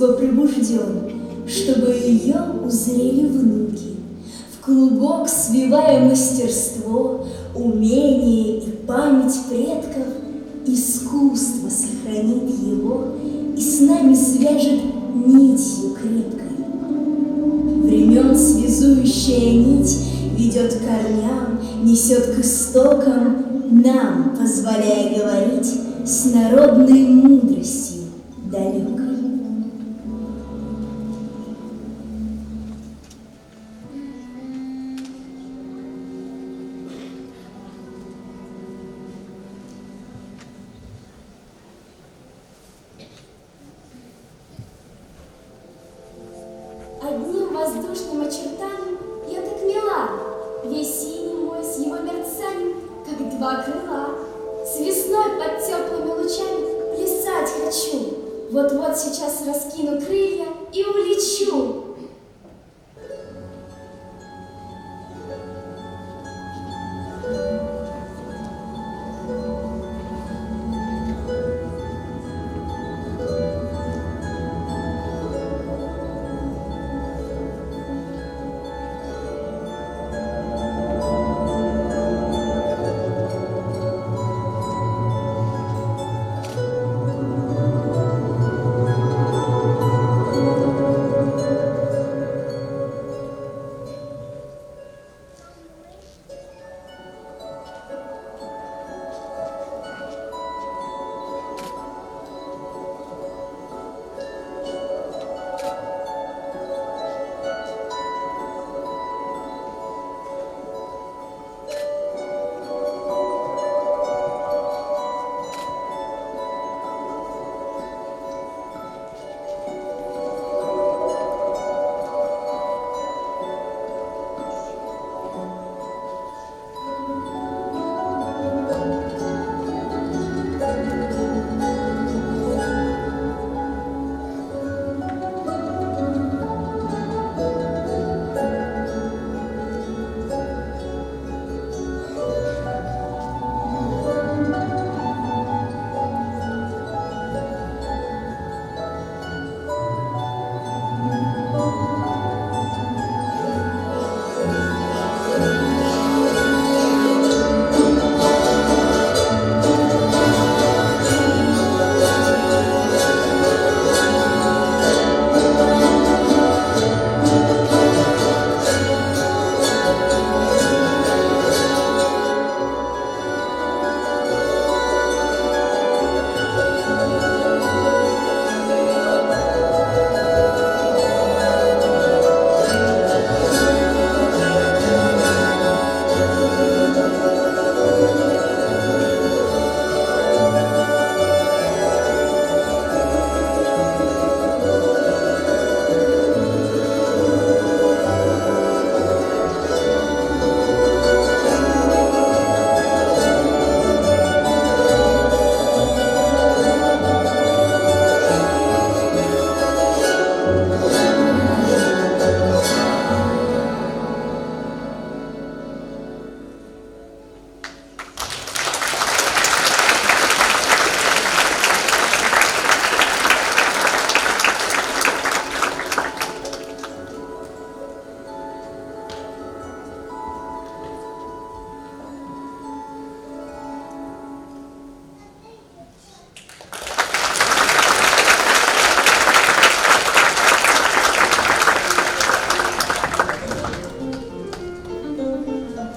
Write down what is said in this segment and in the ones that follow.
искусство пробужден, чтобы ее узрели внуки. В клубок свивая мастерство, умение и память предков, искусство сохранит его и с нами свяжет нитью крепкой. Времен связующая нить ведет к корням, несет к истокам, нам позволяя говорить с народной мудростью далекой. Одним воздушным очертанием я так мила, весь синий мой с его мерцанием, как два крыла. С весной под теплыми лучами плясать хочу. Вот-вот сейчас раскину крылья и улечу.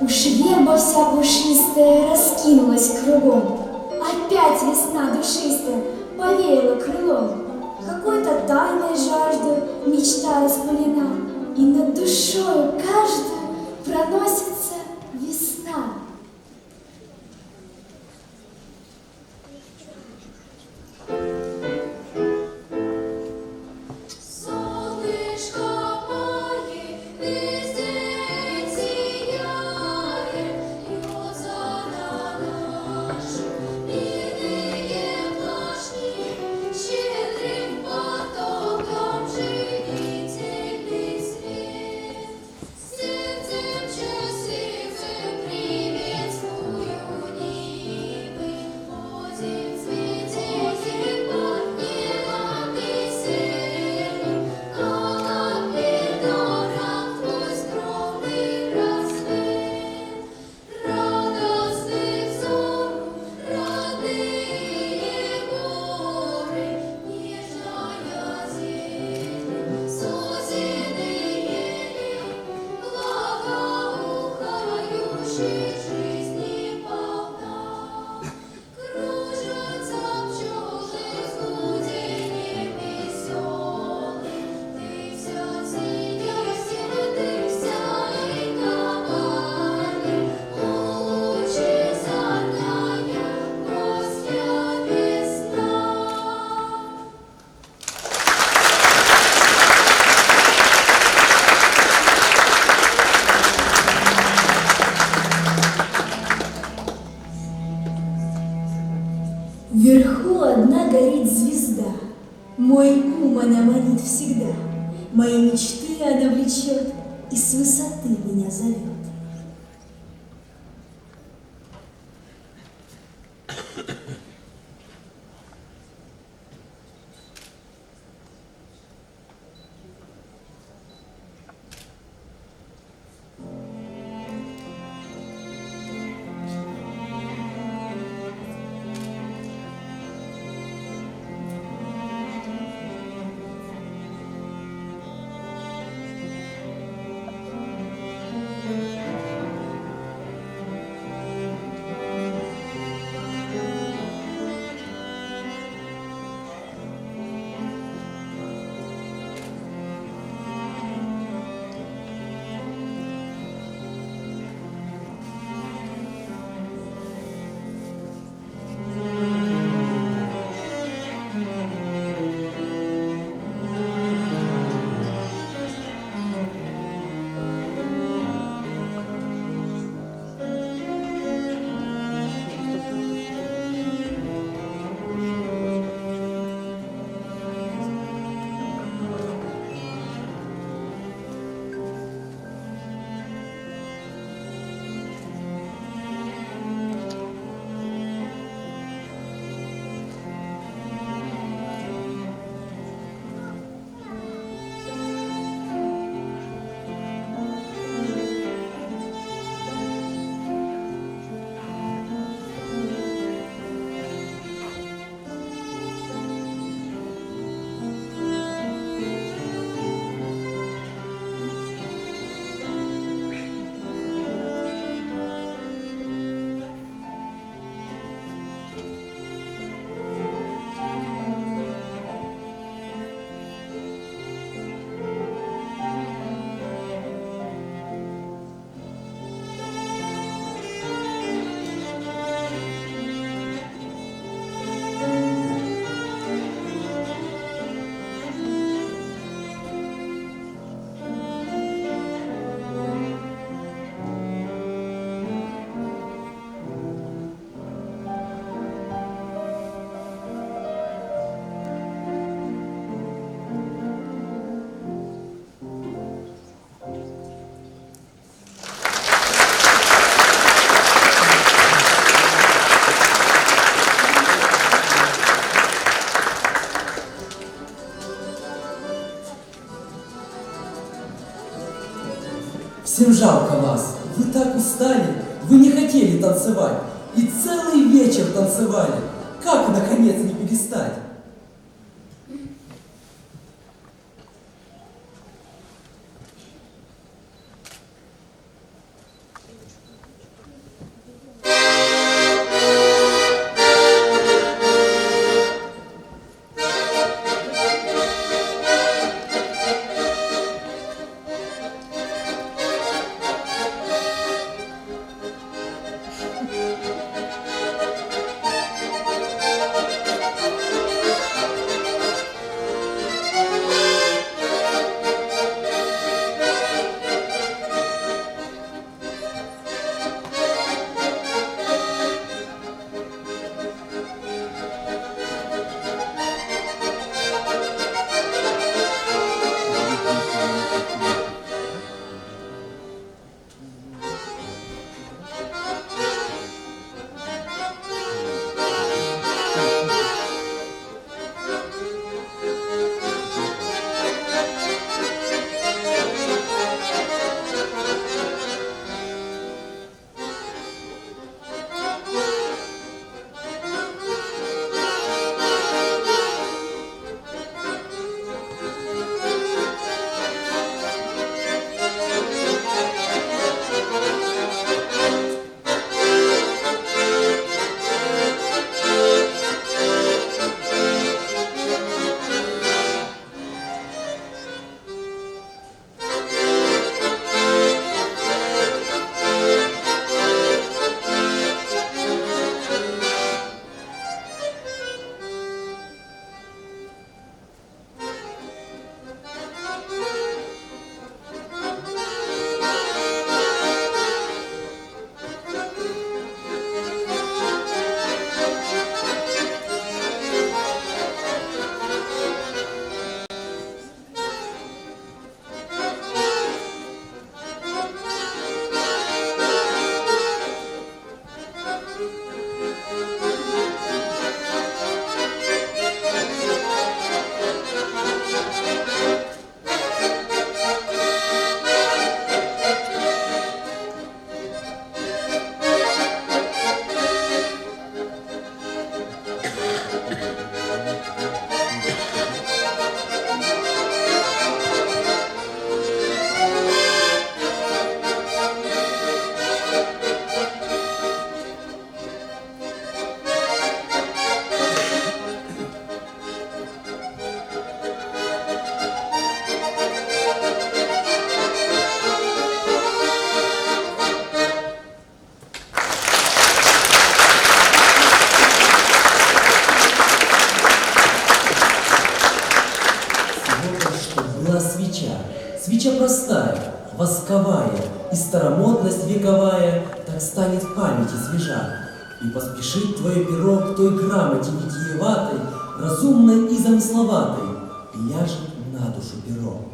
Уж верба вся пушистая раскинулась кругом. Опять весна душистая повеяла крылом. Какой-то тайной жаждой мечта распалена, и над душою каждую проносится весна. Сердцем счастливым Мой ум она манит всегда, мои мечты она влечет и с высоты меня зовет. Всем жалко вас, вы так устали, вы не хотели танцевать, и целый вечер танцевали. Как, наконец, не перестать? Тысяча простая, восковая, и старомодность вековая так станет в памяти свежа. И поспешит твое перо к той грамоте витиеватой, разумной и замысловатой, и ляжет на душу перо.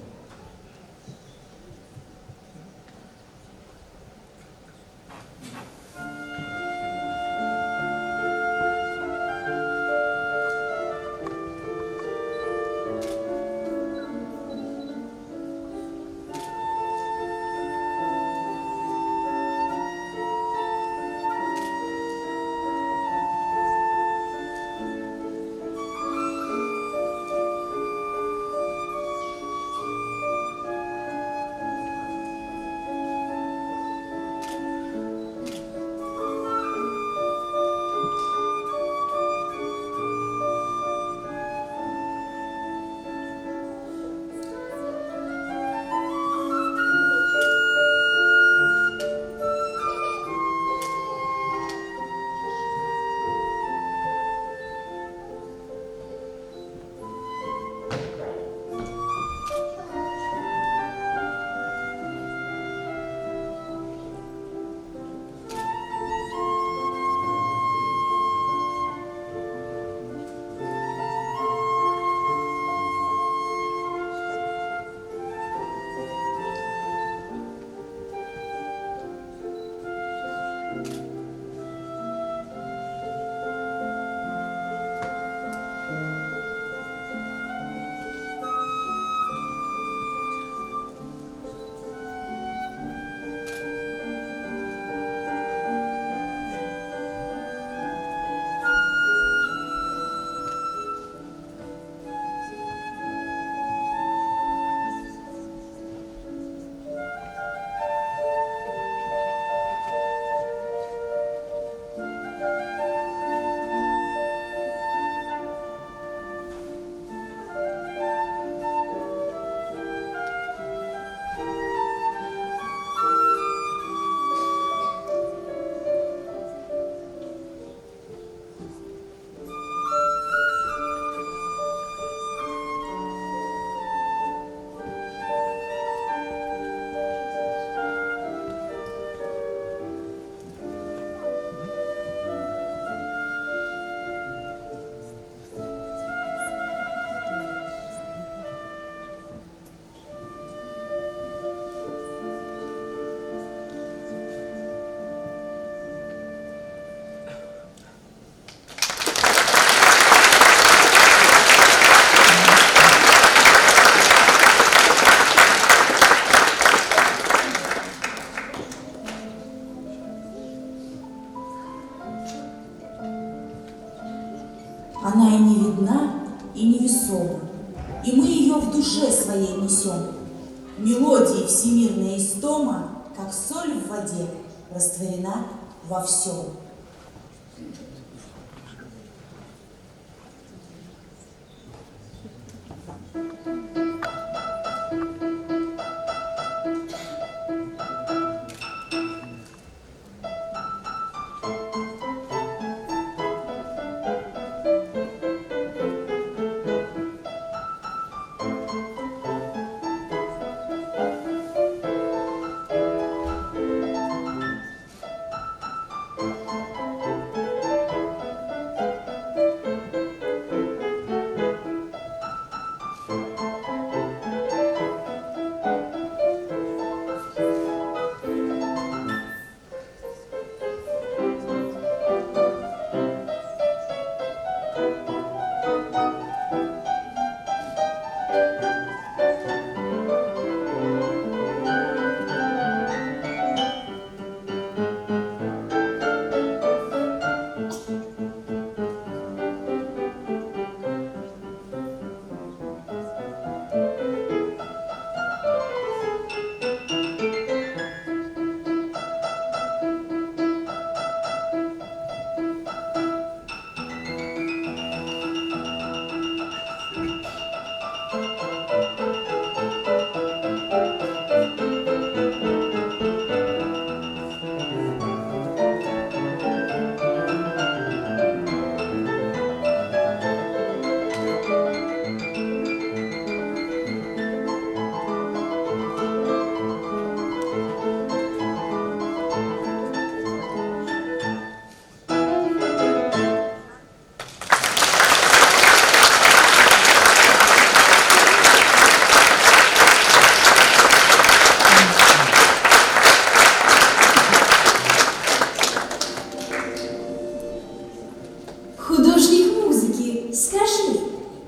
Она и не видна, и невесома, и мы ее в душе своей несем. Мелодии всемирная истома, как соль в воде, растворена во всем.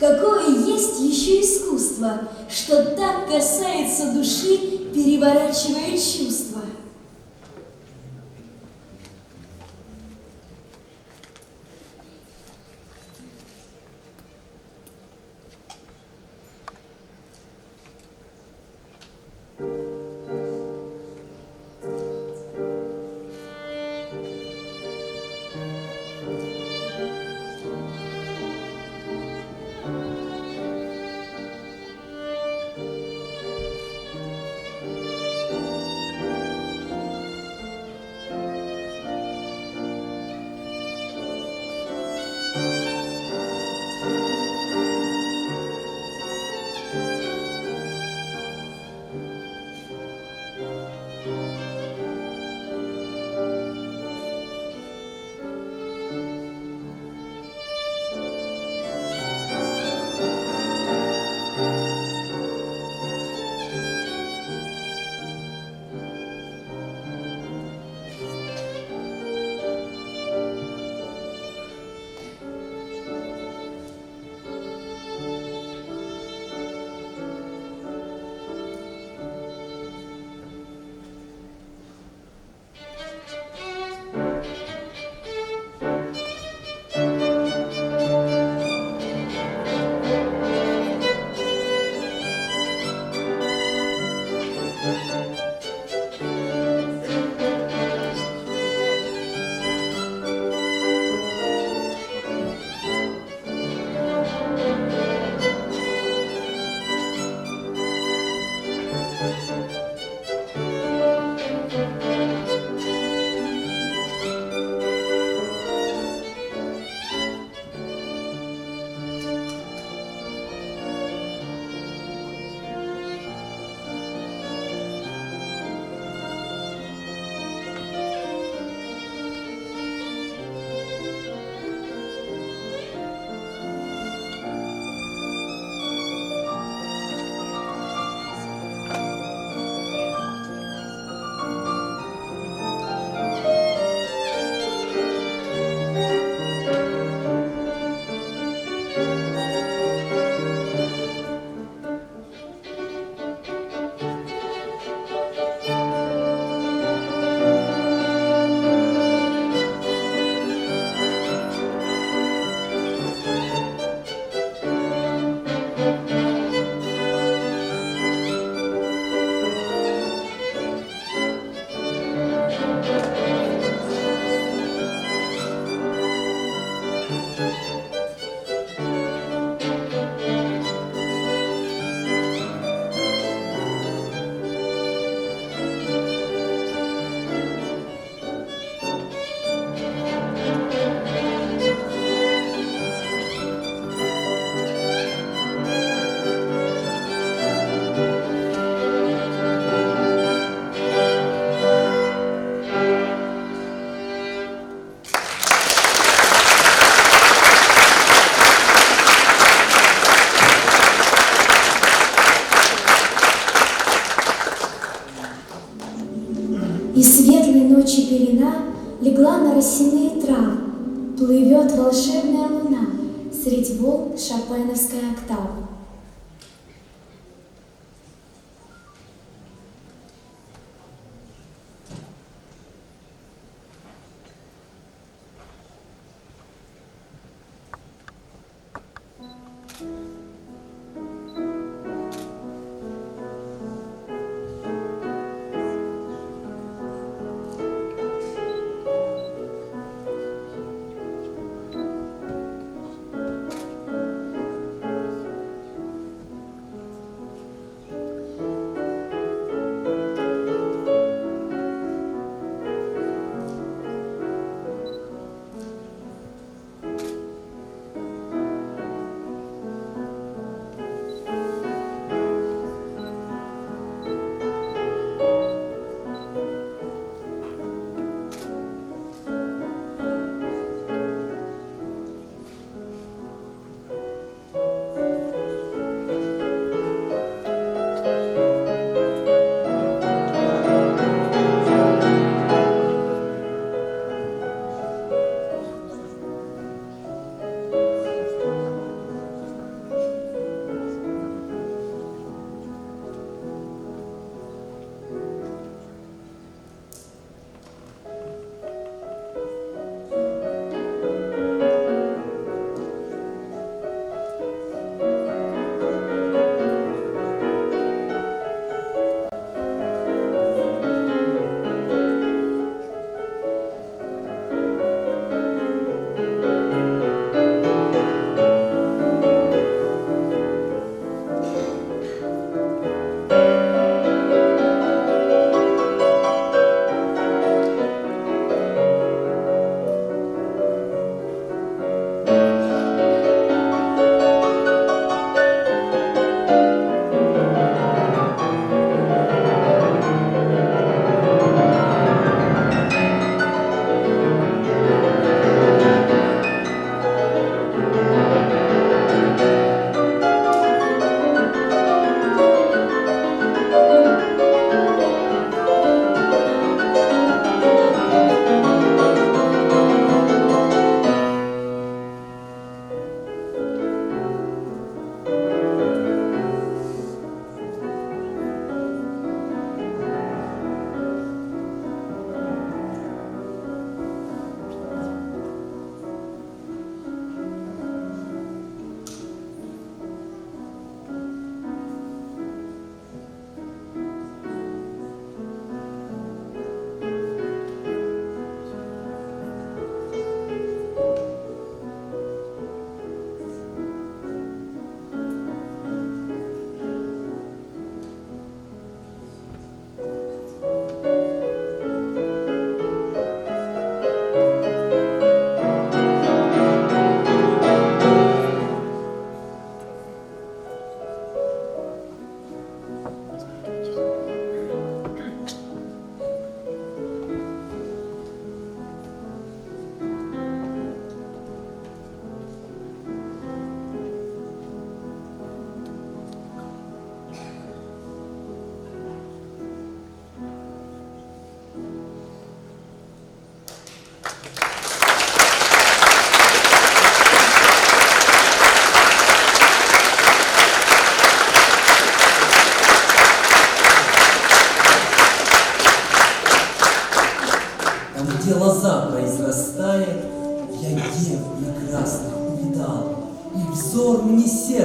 какое есть еще искусство, что так касается души, переворачивая чувства. И светлой ночи пелена легла на росяные травы, плывет волшебная луна средь волн шопеновской октавы.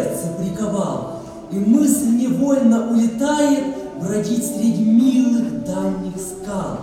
сердце приковал, и мысль невольно улетает бродить среди милых дальних скал.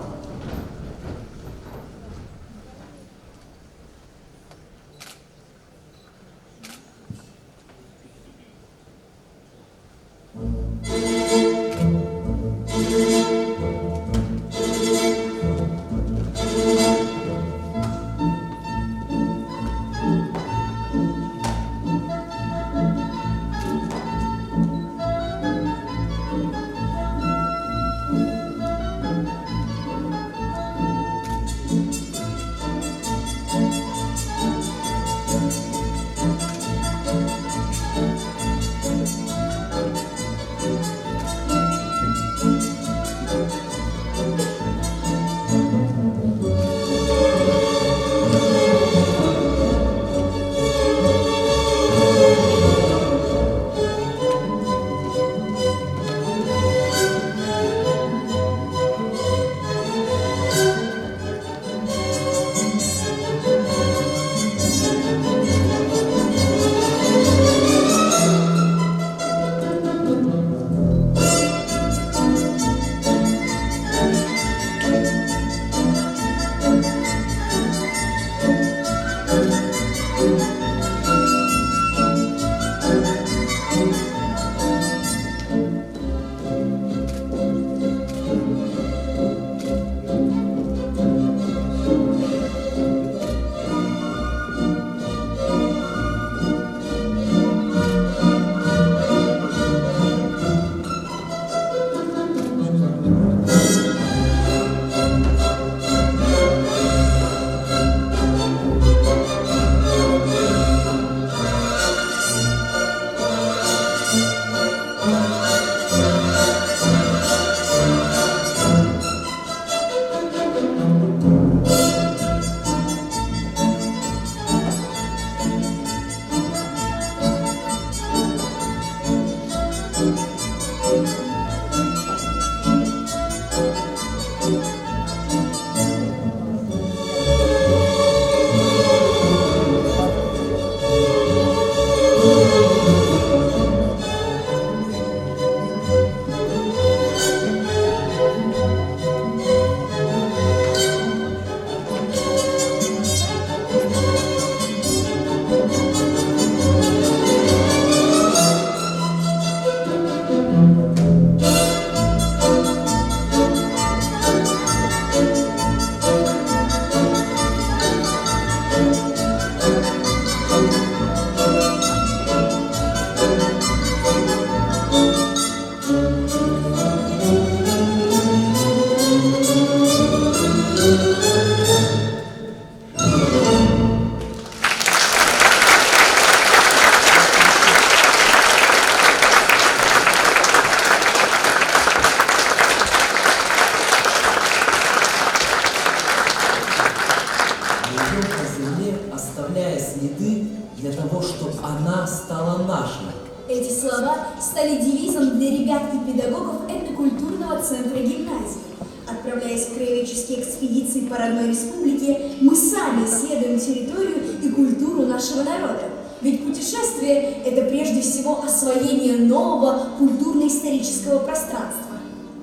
оставляя следы для того, чтобы она стала нашей. Эти слова стали девизом для ребят и педагогов этнокультурного центра гимназии. Отправляясь в краеведческие экспедиции по родной республике, мы сами исследуем территорию и культуру нашего народа. Ведь путешествие – это прежде всего освоение нового культурно-исторического пространства.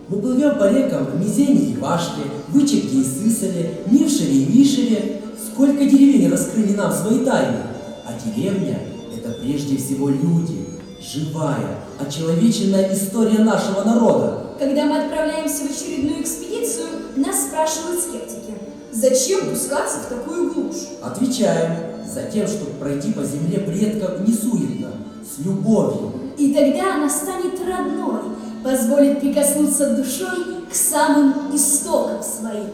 Мы плывем по рекам Мизени и Вашке, Вычегде и Сысоле, Нившере и Вишере. Сколько деревень раскрыли нам свои тайны. А деревня – это прежде всего люди, живая, очеловеченная история нашего народа. Когда мы отправляемся в очередную экспедицию, нас спрашивают скептики: зачем пускаться в такую глушь? Отвечаем: затем, чтобы пройти по земле предков несуетно, с любовью. И тогда она станет родной, позволит прикоснуться душой к самым истокам своим.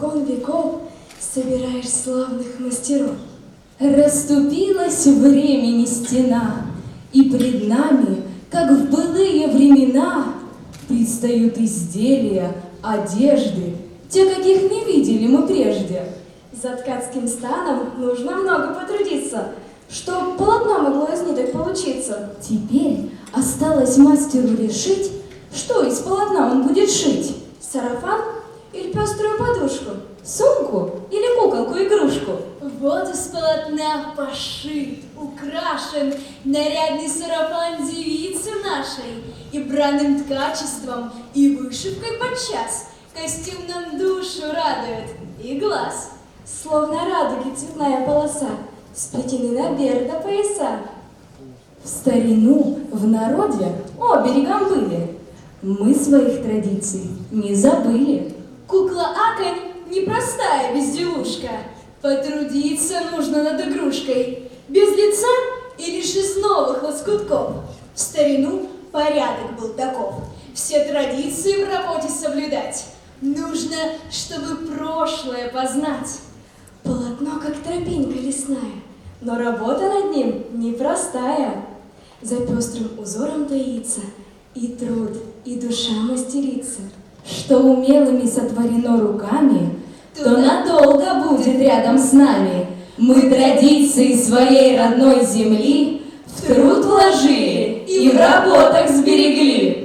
испокон веков собираешь славных мастеров. Расступилась времени стена, и пред нами, как в былые времена, предстают изделия, одежды, те, каких не видели мы прежде. За ткацким станом нужно много потрудиться, чтоб полотно могло из ниток получиться. Теперь осталось мастеру решить, что из полотна он будет шить. Сарафан или пеструю подушку? Сумку или куколку-игрушку? Вот из полотна пошит, украшен нарядный сарафан девицы нашей, и бранным ткачеством, и вышивкой подчас. Костюм нам душу радует и глаз. Словно радуги цветная полоса, сплетены на берег до пояса. В старину в народе оберегом были. Мы своих традиций не забыли. Кукла-аконь непростая безделушка. Потрудиться нужно над игрушкой. Без лица и лишь из новых лоскутков. В старину порядок был таков. Все традиции в работе соблюдать. Нужно, чтобы прошлое познать. Полотно, как тропинка лесная, но работа над ним непростая. За пестрым узором таится и труд, и душа мастерица. Что умелыми сотворено руками, то надолго будет рядом с нами. Мы традиции своей родной земли в труд вложили и в работах сберегли.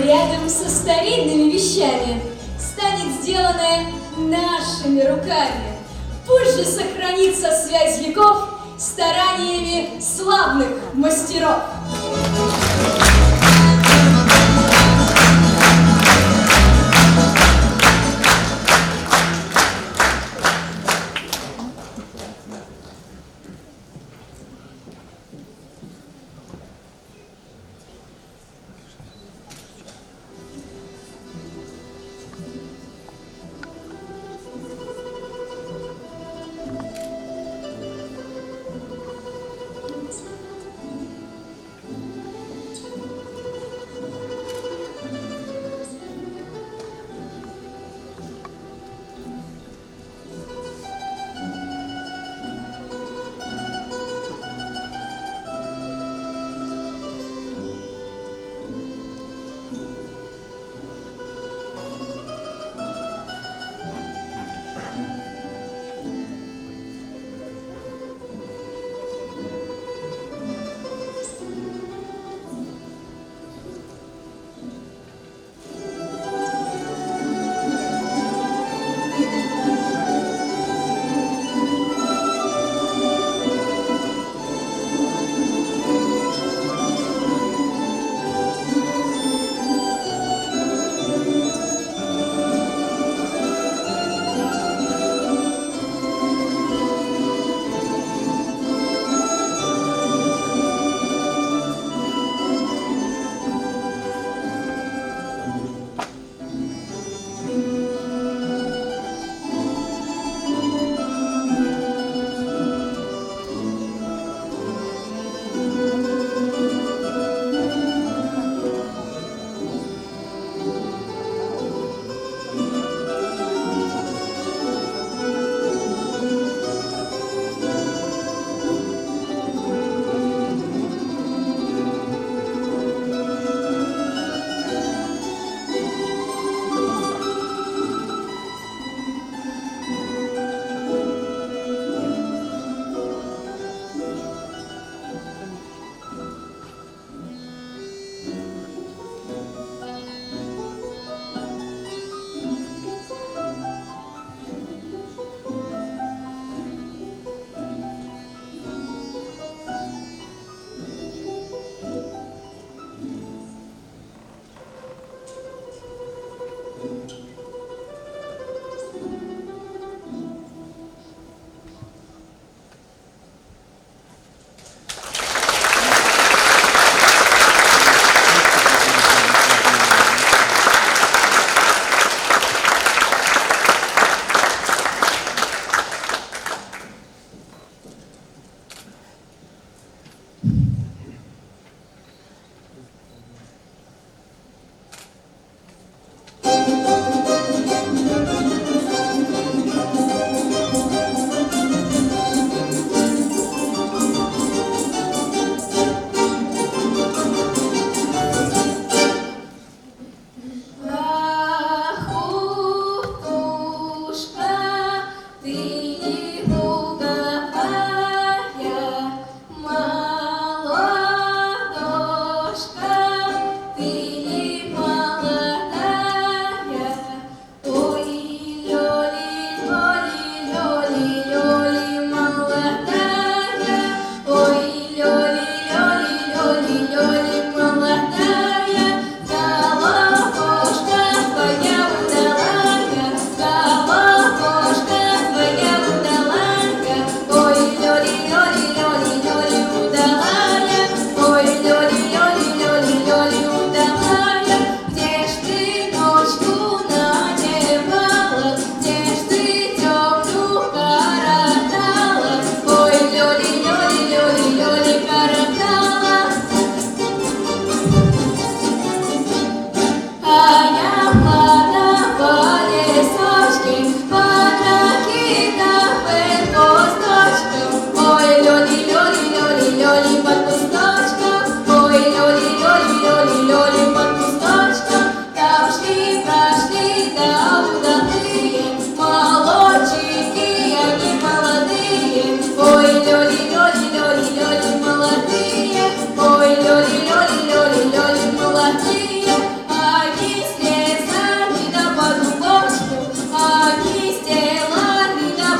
Рядом со старинными вещами станет сделанное нашими руками. Пусть же сохранится связь веков стараниями славных мастеров.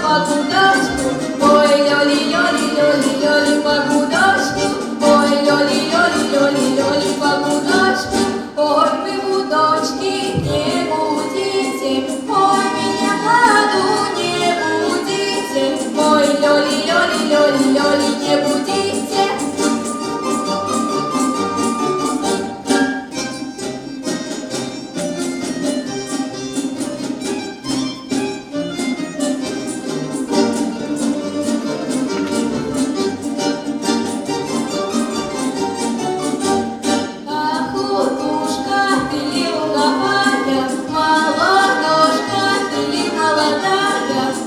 погудочку, ой, лёли-лёли-лёли-лёли погудочку, ой, лёли-лёли-лёли-лёли погудочку, ой, вы гудочки не будите, ой, меня году не будите, ой, лёли-лёли-лёли-лёли не будите.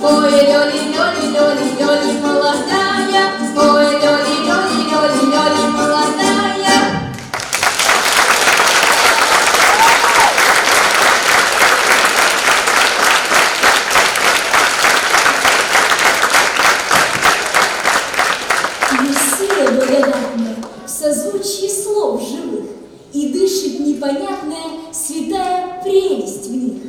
Ой, лёли-лёли-лёли-лёли молодая, ой, лёли-лёли-лёли-лёли молодая. Мессия благодатная в созвучии слов живых, и дышит непонятная святая прелесть в них.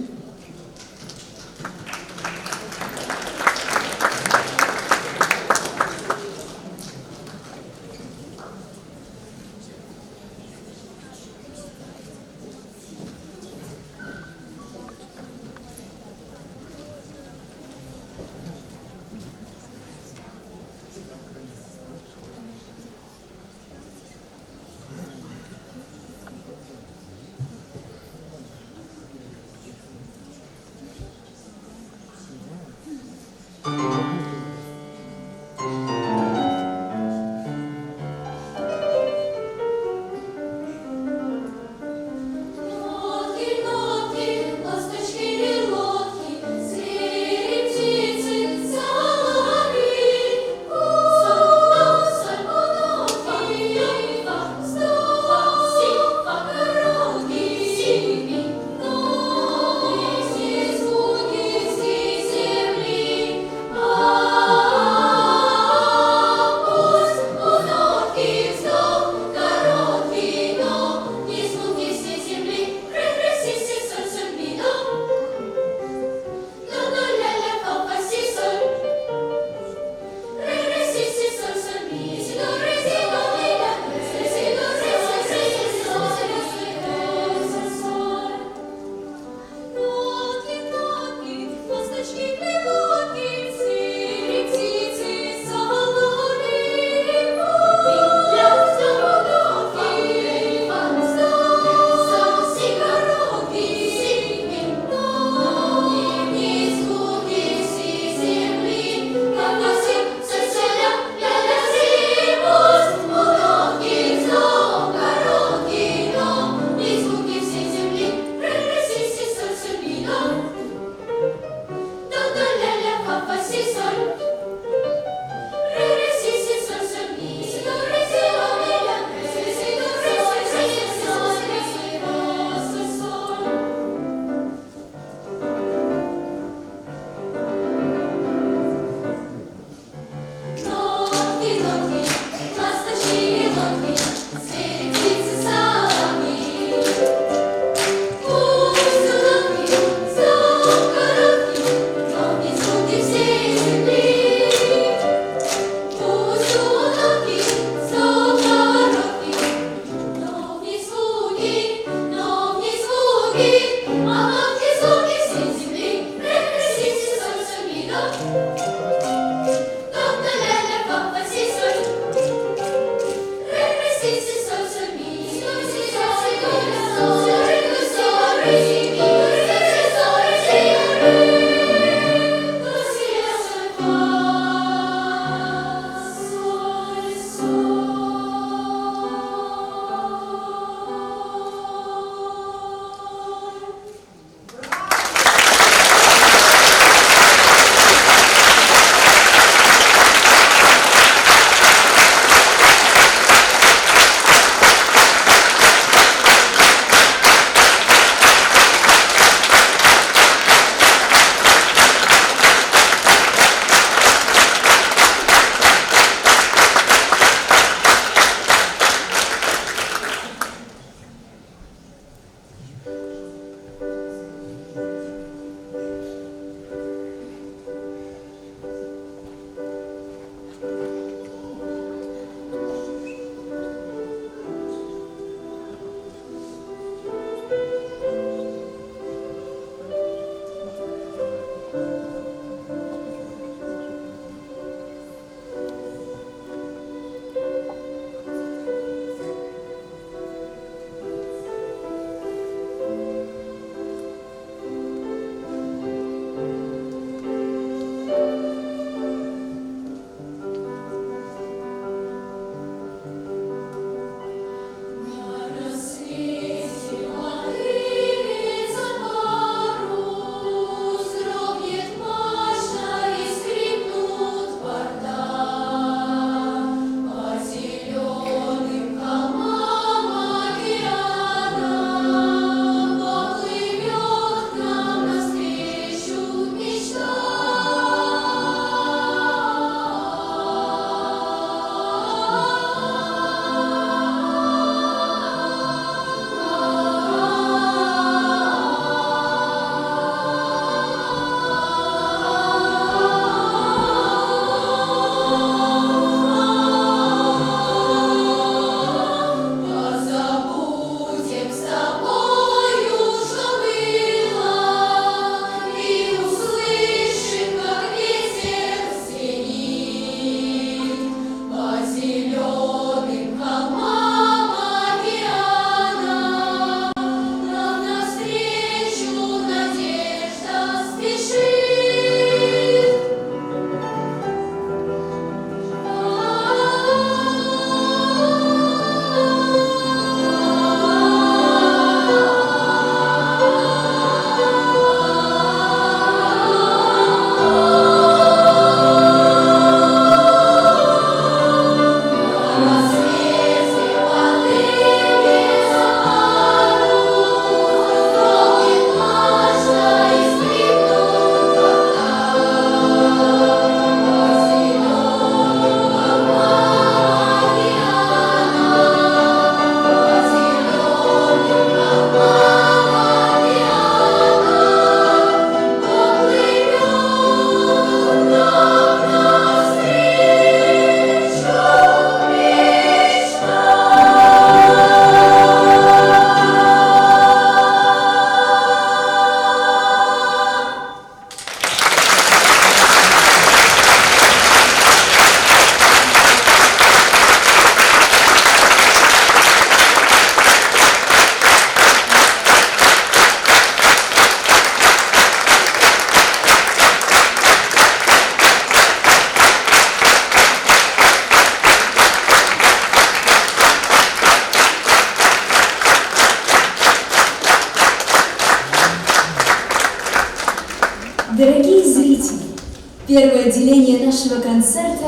Первое отделение нашего концерта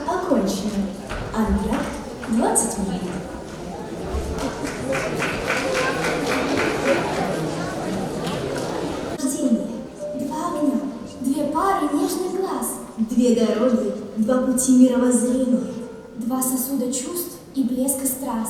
окончено. Антракт 20 минут. Рождение. Два огня, две пары нежных глаз, Две дороги, два пути мировоззрения. два сосуда чувств и блеска страз.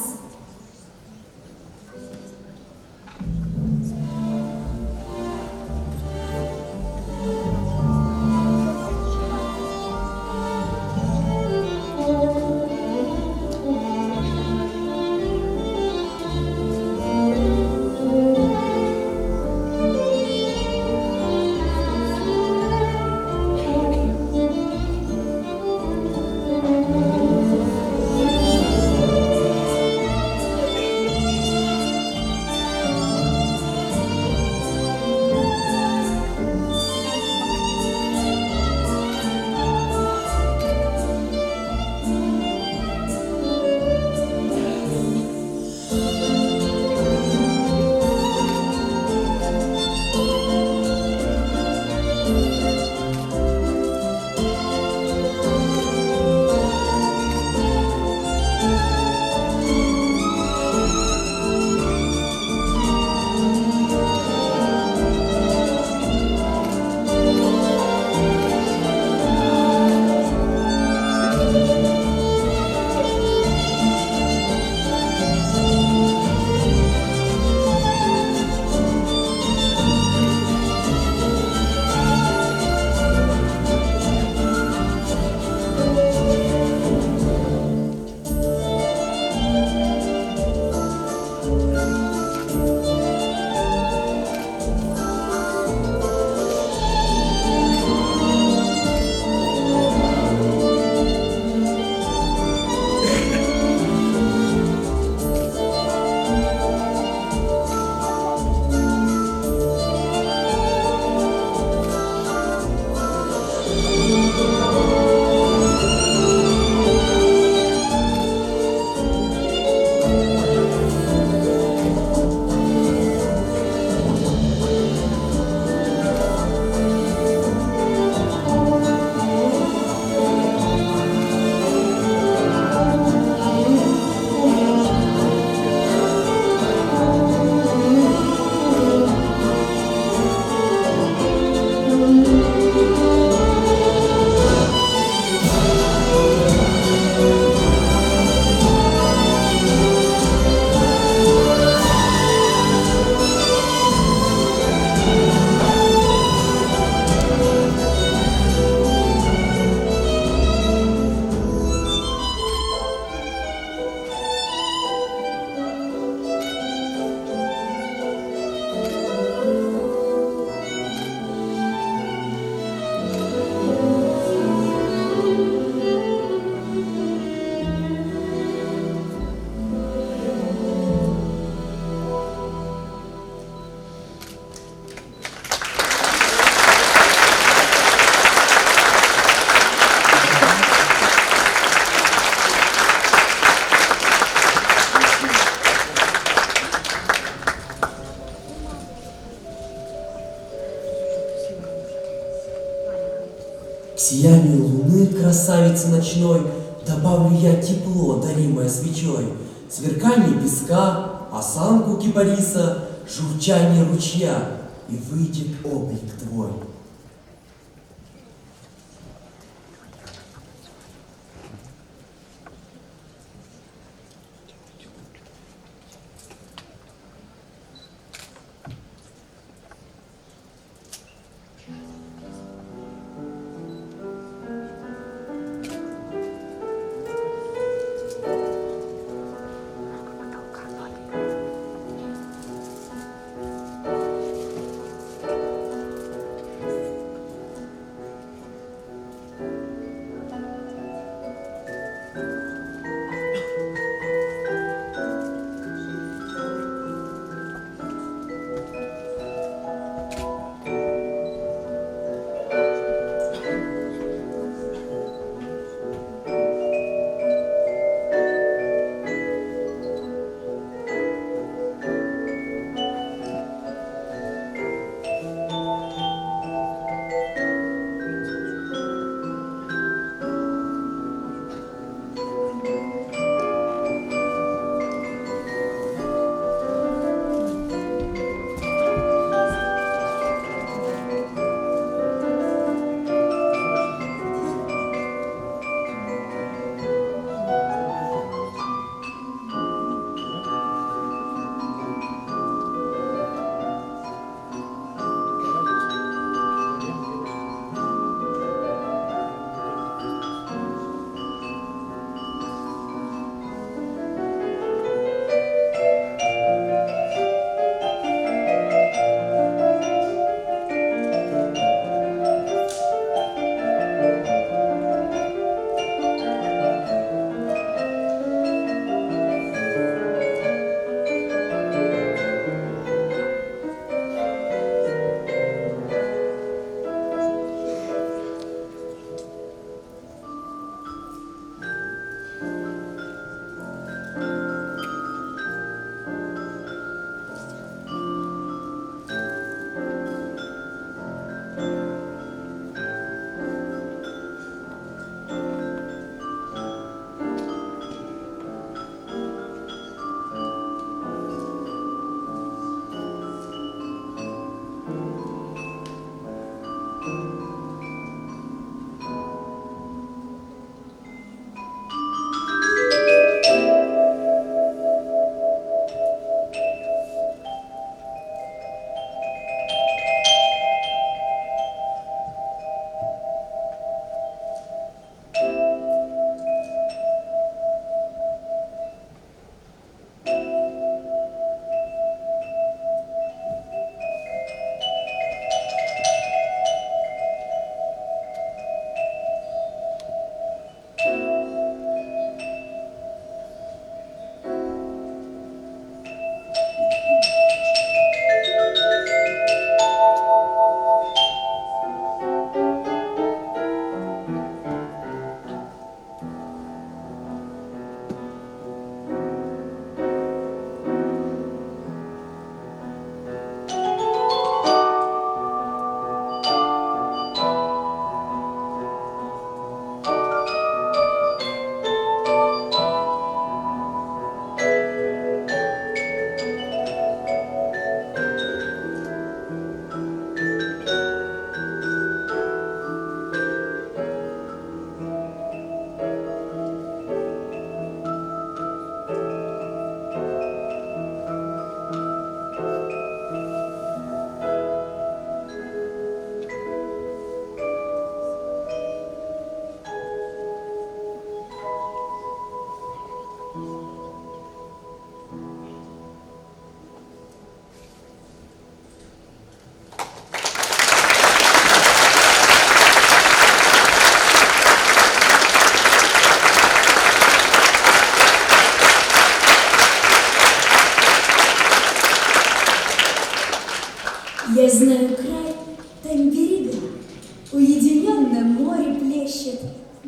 К сиянию луны, красавицы ночной, добавлю я тепло, даримое свечой, сверкание песка, осанку кипариса, журчание ручья, и выйдет облик твой.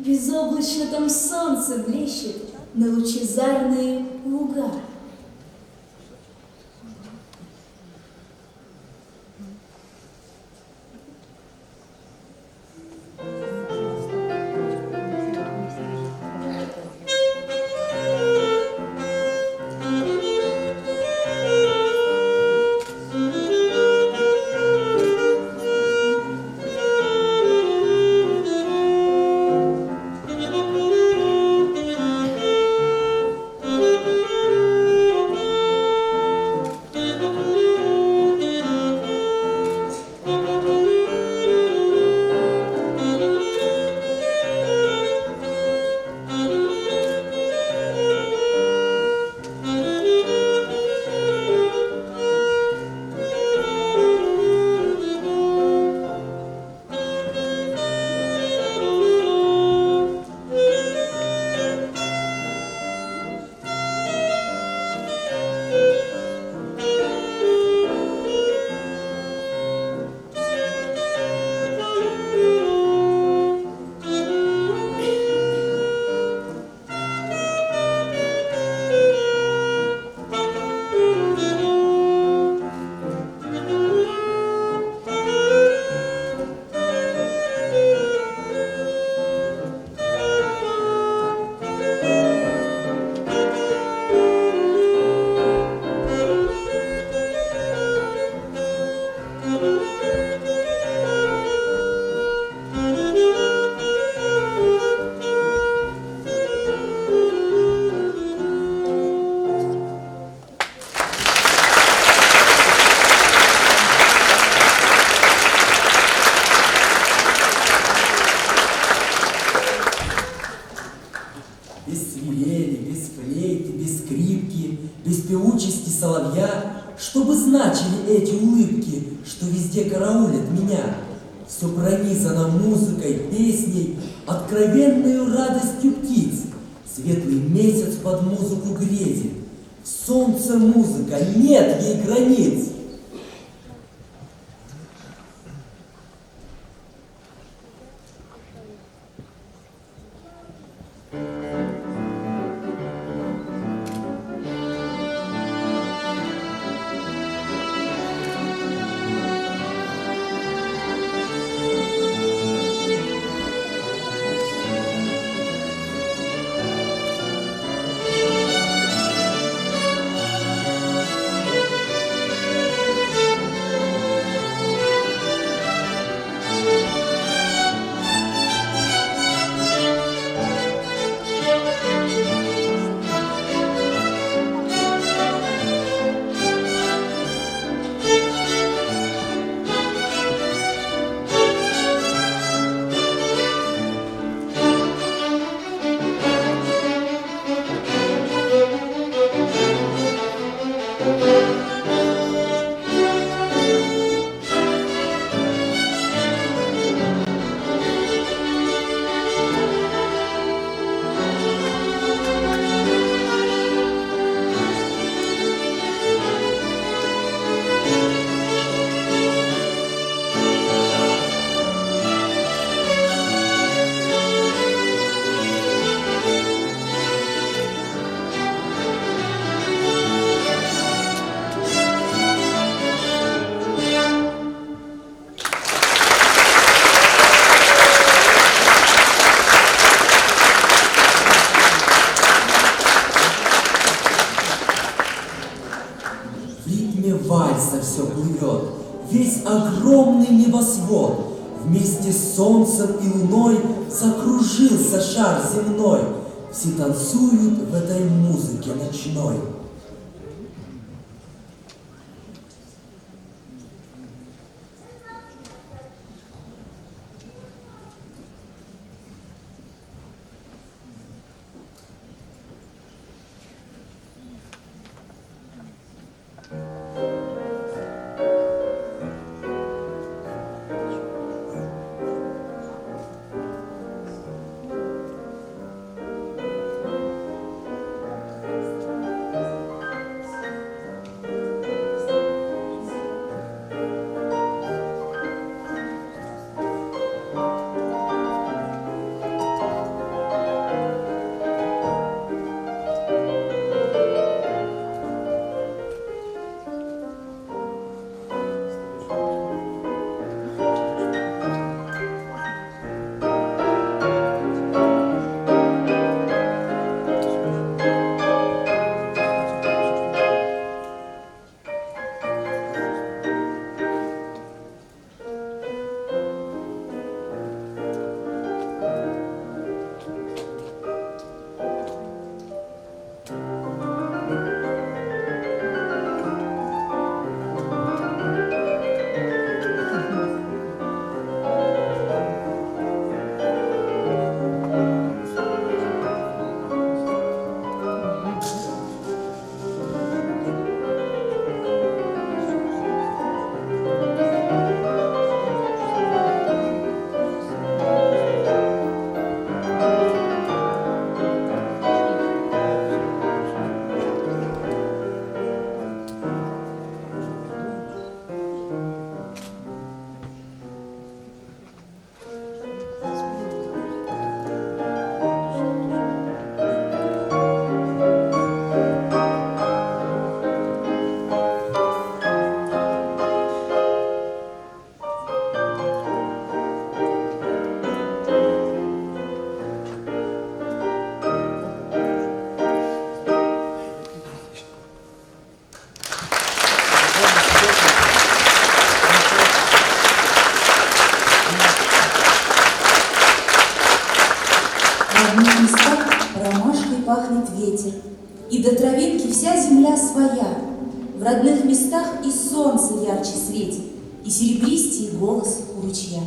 Безоблачно там солнце блещет на лучезарные луга. Без свирели, без флейты, без скрипки, без певучести соловья, что бы значили эти улыбки, что везде караулят меня? Все пронизано музыкой, песней, откровенную радостью птиц. Светлый месяц под музыку грезит, солнце музыка, нет ей границ. Вальса все плывет, весь огромный небосвод, вместе с солнцем и луной закружился шар земной. Все танцуют в этой музыке ночной. В одних местах ромашкой пахнет ветер, и до травинки вся земля своя. В родных местах и солнце ярче светит, и серебристей голос у ручья.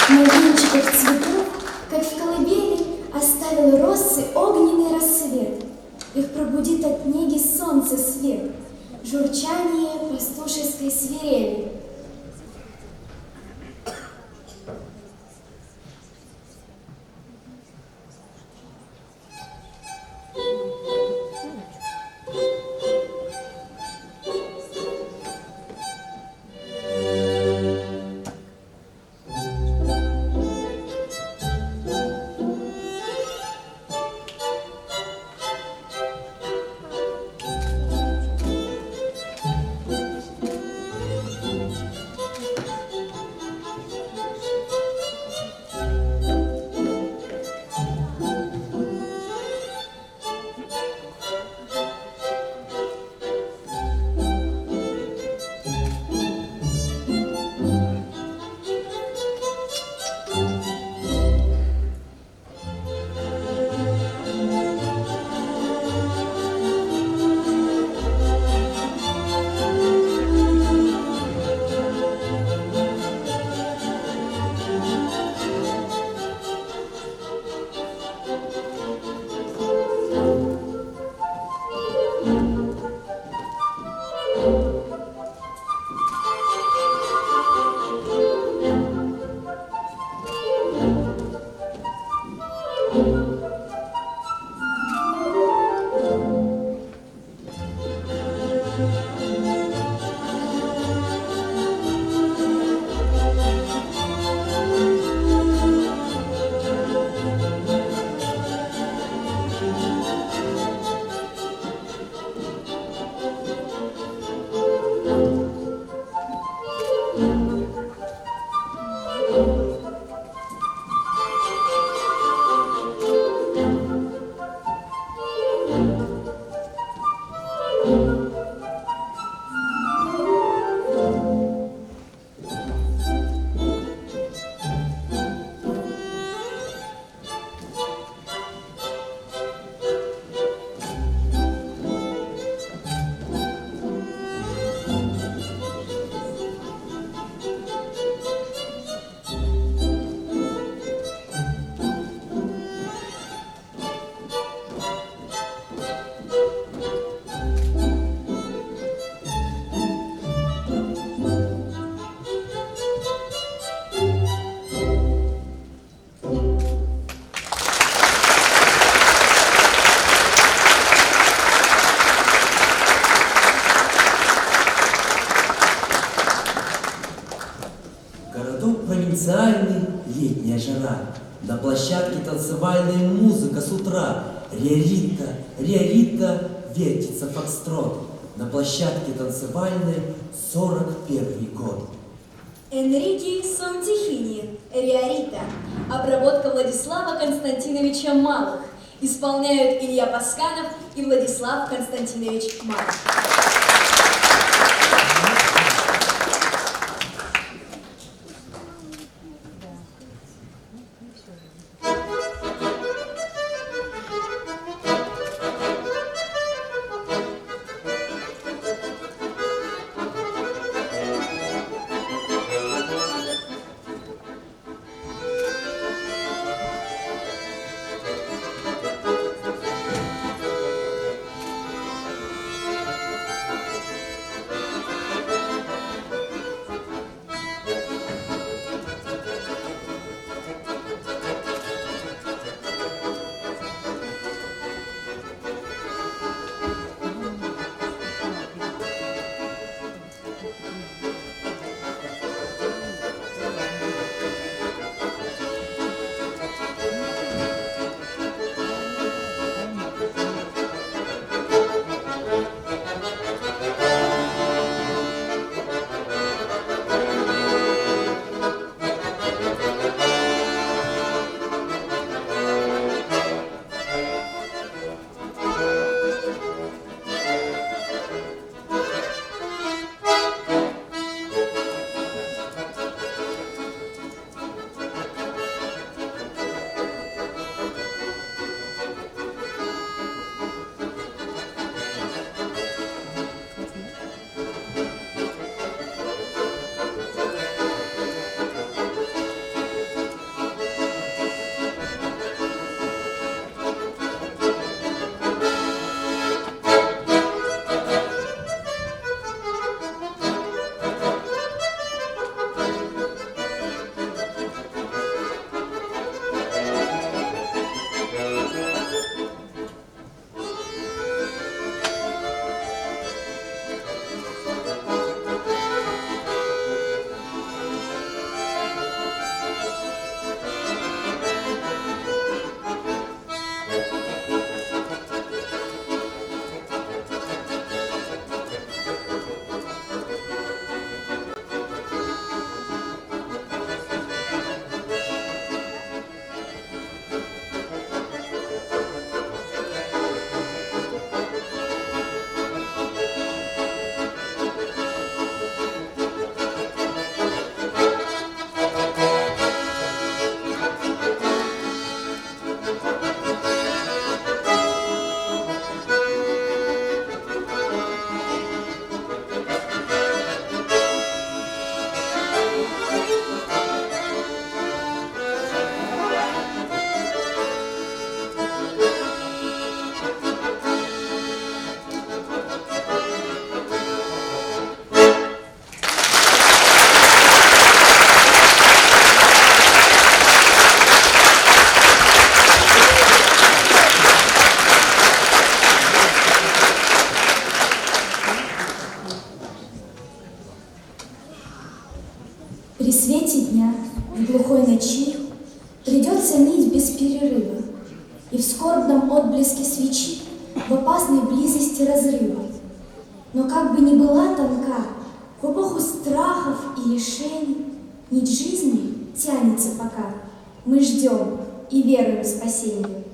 На венчиках цветов, как в колыбели, оставил росы огненный рассвет. Их пробудит от неги солнце свет, журчание пастушеской свирели. провинциальный летняя жара. На площадке танцевальная музыка с утра. Риорита, Риорита, вертится фокстрот. На площадке танцевальной 41 год. Энрике Сонтихини, Риорита. Обработка Владислава Константиновича Малых. Исполняют Илья Пасканов и Владислав Константинович Малых. При свете дня, в глухой ночи, придется нить без перерыва, и в скорбном отблеске свечи, в опасной близости разрыва. Но как бы ни была тонка, в эпоху страхов и лишений, нить жизни тянется пока. Мы ждем и веруем в спасение.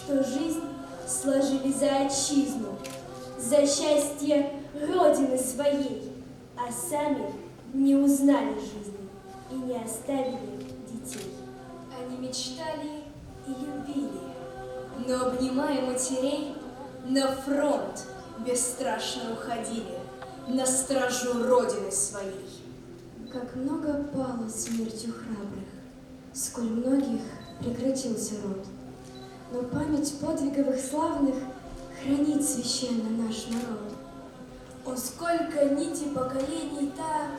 что жизнь сложили за отчизну, за счастье Родины своей, а сами не узнали жизни и не оставили детей. Они мечтали и любили, но, обнимая матерей, на фронт бесстрашно уходили, на стражу Родины своей. Как много пало смертью храбрых, сколь многих прекратился род. Но память подвиговых славных хранит священно наш народ. О, сколько нитей поколений та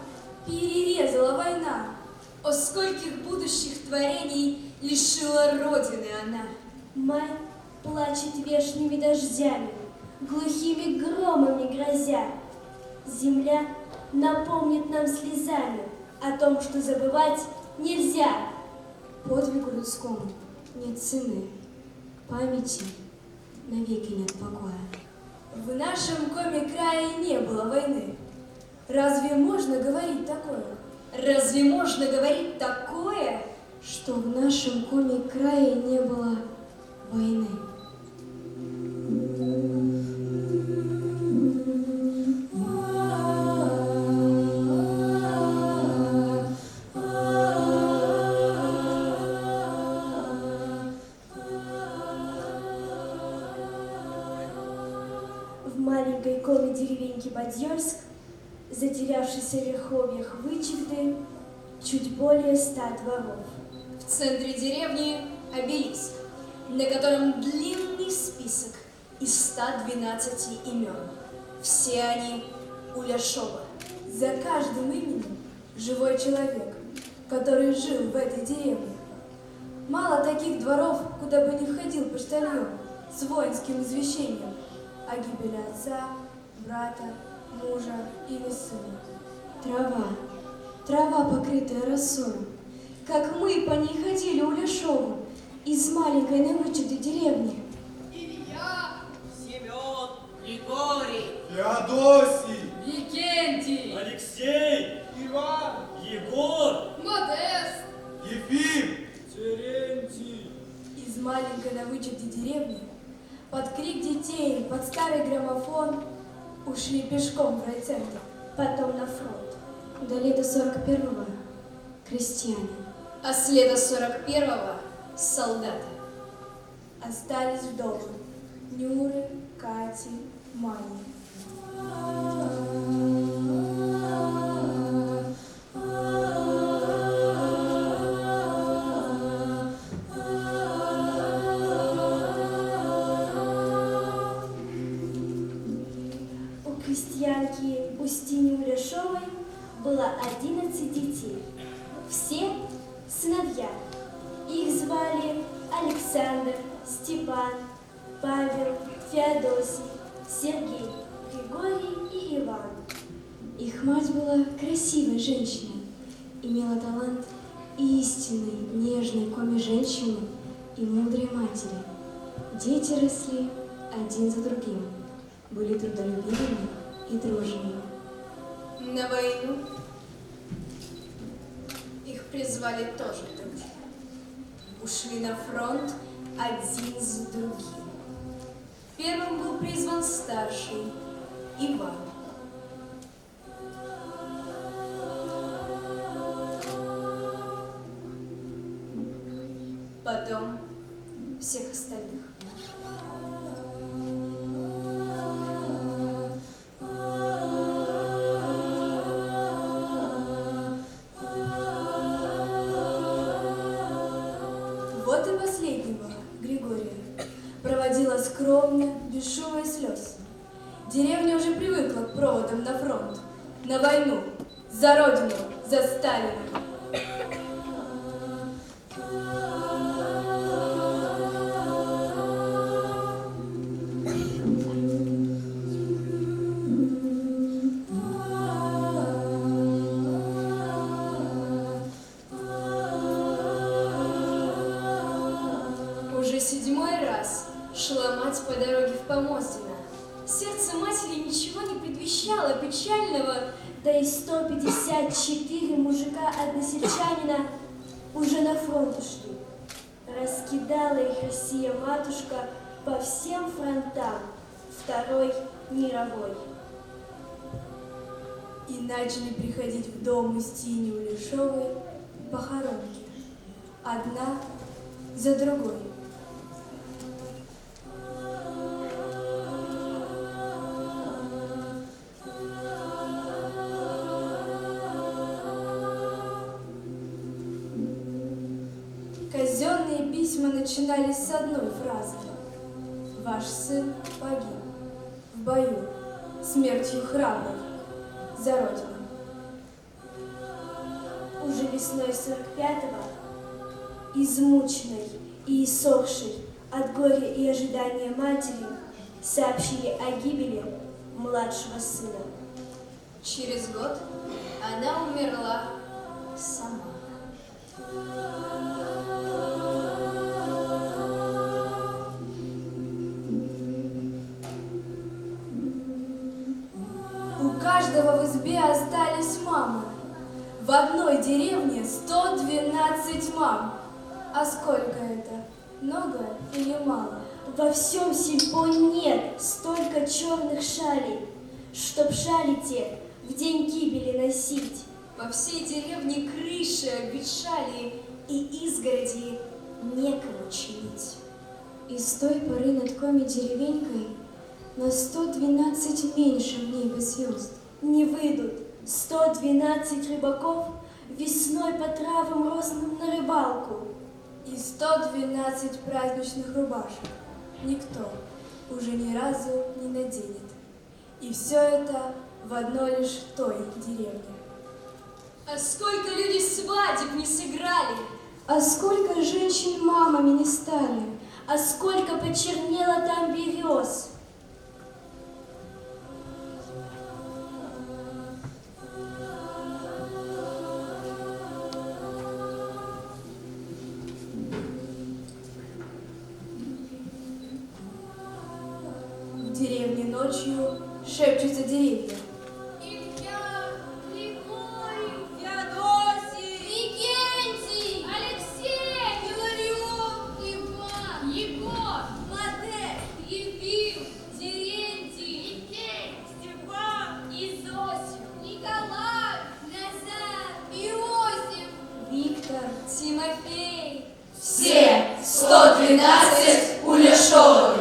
перерезала война! О, скольких будущих творений лишила Родины она! Май плачет вешними дождями, глухими громами грозя. Земля напомнит нам слезами о том, что забывать нельзя. Подвигу людскому нет цены, памяти навеки нет покоя. В нашем коми-крае не было войны. Разве можно говорить такое? Разве можно говорить такое, что в нашем коми-крае не было войны? В маленькой коми-деревеньке Бадьерск, затерявшейся в верховьях Вычегды, чуть более 100 дворов. В центре деревни обелиск, на котором длинный список из 112 имен. Все они Уляшова. За каждым именем живой человек, который жил в этой деревне. Мало таких дворов, куда бы не входил почтальон с воинским извещением о гибели отца, брата, мужа или сына. Трава, покрытая росой. Как мы по ней ходили Уляшову из маленькой навычатой деревни. Илья, Семен, Григорий, Феодосий, Викентий, Алексей, Иван, Егор, Модест, Ефим, Терентий. Из маленькой навычатой деревни под крик детей, под старый граммофон ушли пешком в райцентр, потом на фронт. До лета 41-го крестьяне, а с лета 41-го солдаты. Остались вдовы Нюры, Кати, Мани. У крестьянки Устиньи Уляшовой было 11 детей. Все сыновья. Их звали Александр, Степан, Павел, Феодосий, Сергей, Григорий и Иван. Их мать была красивой женщиной, имела талант истинной, нежной коми-женщины и мудрой матери. Дети росли один за другим, были трудолюбивыми и дружными. На войну их призвали тоже дружно. Ушли на фронт один за другим. Первым был призван старший Иван. Потом всех остальных. Вот и последнего, Григория, проводила скромно, без шума и слез. Деревня уже привыкла к проводам на фронт, на войну, за родину, за Сталина. Уже 7-й раз шла мать по дороге в Помоздино. Сердце матери ничего не предвещало печального, да и 154 мужика-односельчанина уже на фронт ушли. Раскидала их Россия-матушка по всем фронтам Второй мировой. И начали приходить в дом Устиньи Улешовой похоронки. Одна за другой. Казенные письма начинались с одной фразы. Ваш сын погиб в бою смертью храбрых за Родину. Уже весной 45-го, измученной и иссохшей от горя и ожидания матери, сообщили о гибели младшего сына. Через год она умерла сама. У каждого в избе остались мамы. В одной деревне 112 мам. А сколько это? Много или мало? Во всем сельпо нет столько черных шалей, чтоб шали те в день гибели носить. Во всей деревне крыши обветшали, И изгороди некому чинить. и с той поры над коми деревенькой на 112 меньше в небе звезд. Не выйдут 112 рыбаков весной по травам росным на рыбалку. И 112 праздничных рубашек никто уже ни разу не наденет. И все это в одной лишь той деревне. А сколько люди свадеб не сыграли, А сколько женщин мамами не стали, а сколько почернело там берез. В деревне ночью шепчутся деревья. Илья, Григорий, Феодосий, Викентий! Алексей, Иларион, Иван, Егор, Модест, Ефим, Терентий, Никей, Степан, Изосим, Николай, Назар, Иосиф, Виктор! Тимофей. Все 112 Улешовых.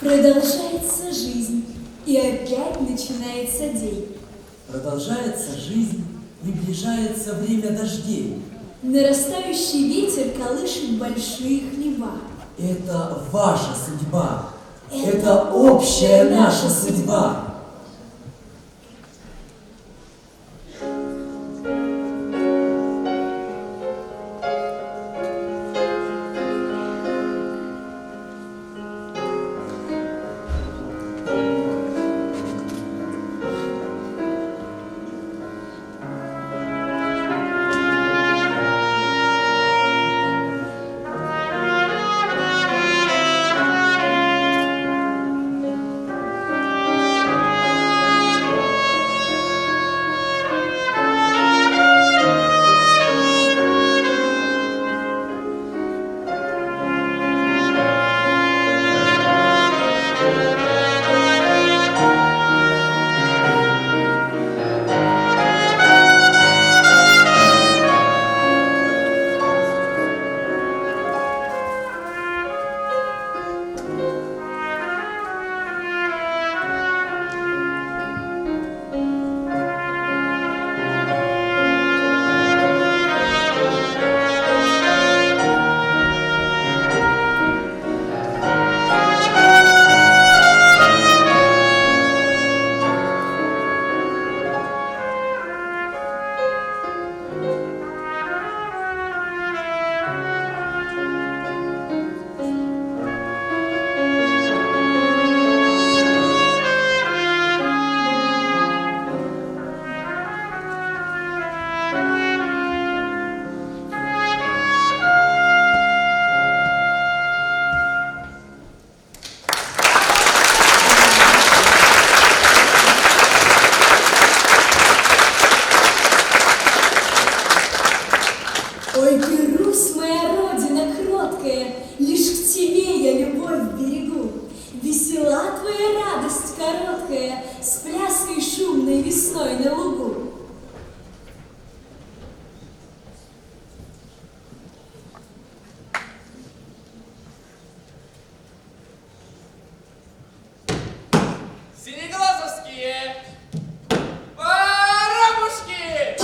Продолжается жизнь, и опять начинается день. Продолжается жизнь, приближается время дождей. Нарастающий ветер колышет большие хлеба. Это ваша судьба. Это общая наша судьба. Ой, ты, Русь, моя родина кроткая, лишь к тебе я любовь берегу. Весела твоя радость короткая, с пляской шумной весной на лугу. Синеглазовские! Воробушки!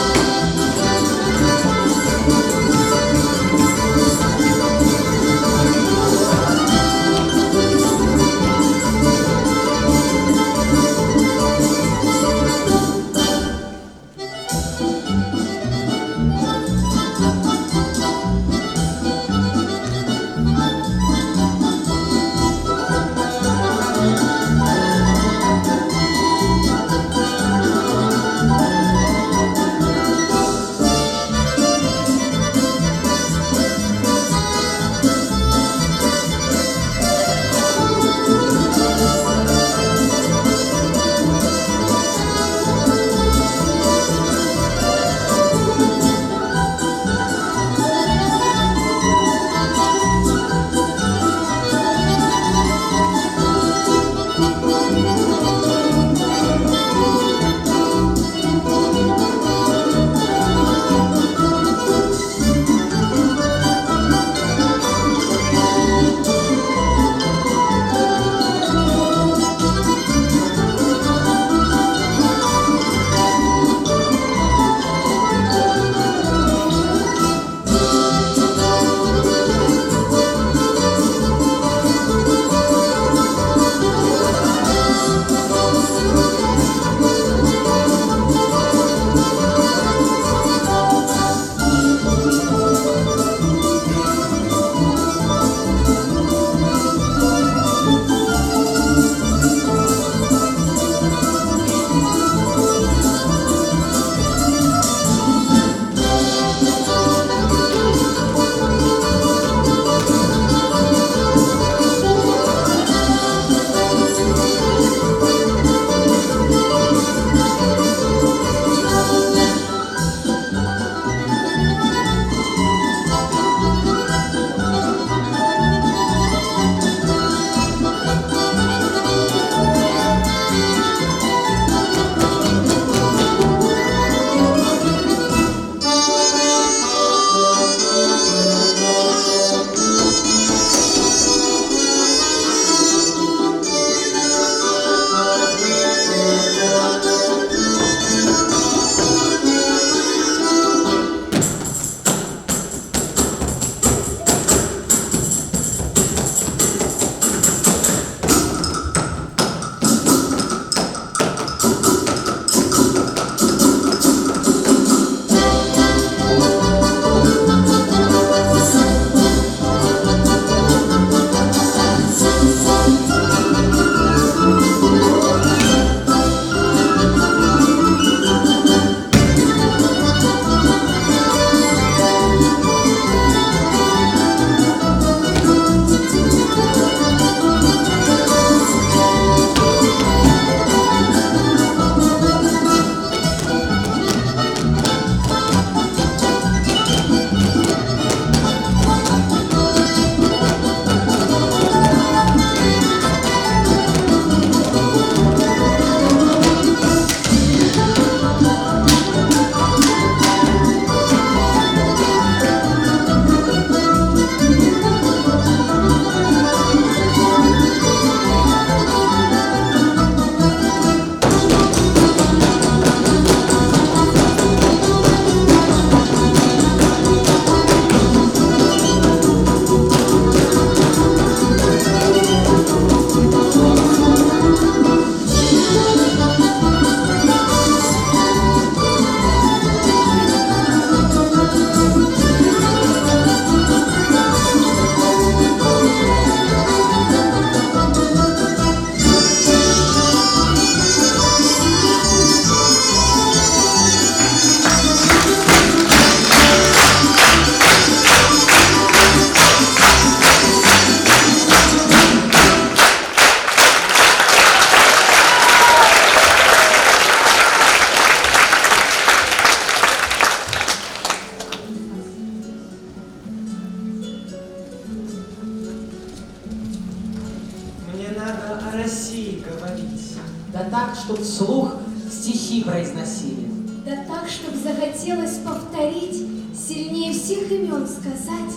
надо о России говорить. Да так, чтоб вслух стихи произносили. Да так, чтоб захотелось повторить, сильнее всех имен сказать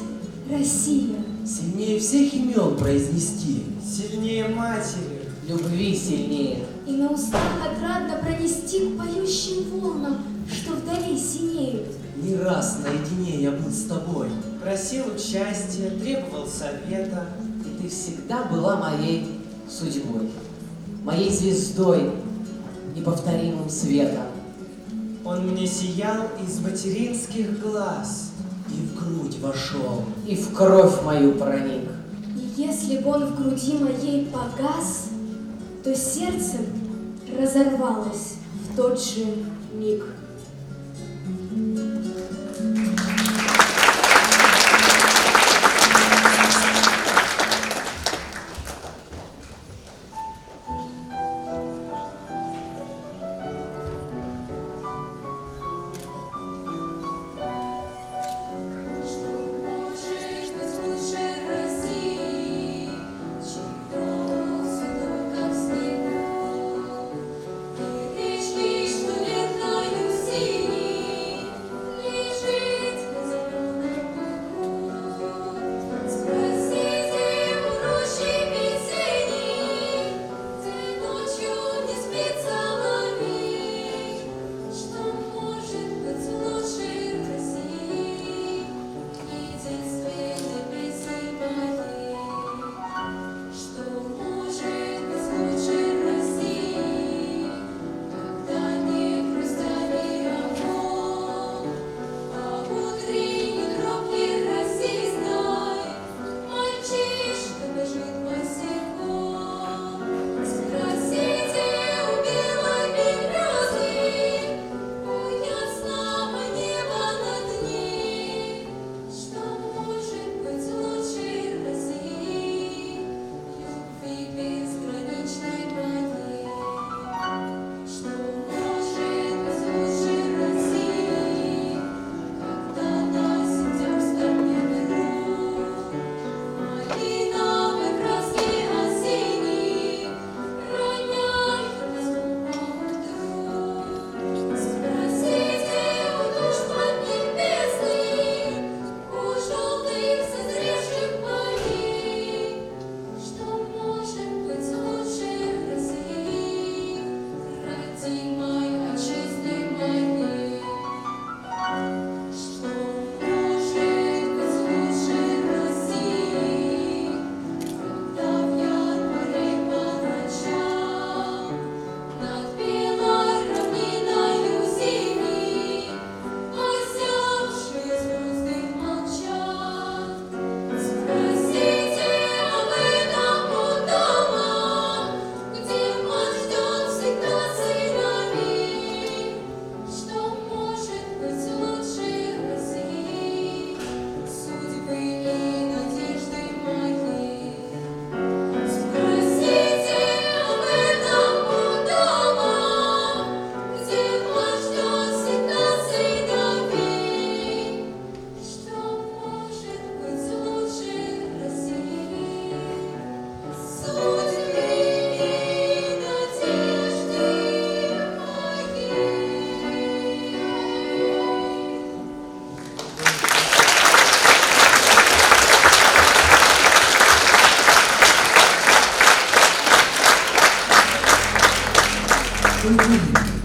«Россия». Сильнее всех имен произнести. Сильнее матери. Любви сильнее. И на устах отрадно пронести к поющим волнам, что вдали синеют. Не раз наедине я был с тобой. Просил участия, требовал совета. И ты всегда была моей судьбой, моей звездой, неповторимым светом. Он мне сиял из материнских глаз. И в грудь вошел. И в кровь мою проник. И если б он в груди моей погас, то сердце разорвалось в тот же миг.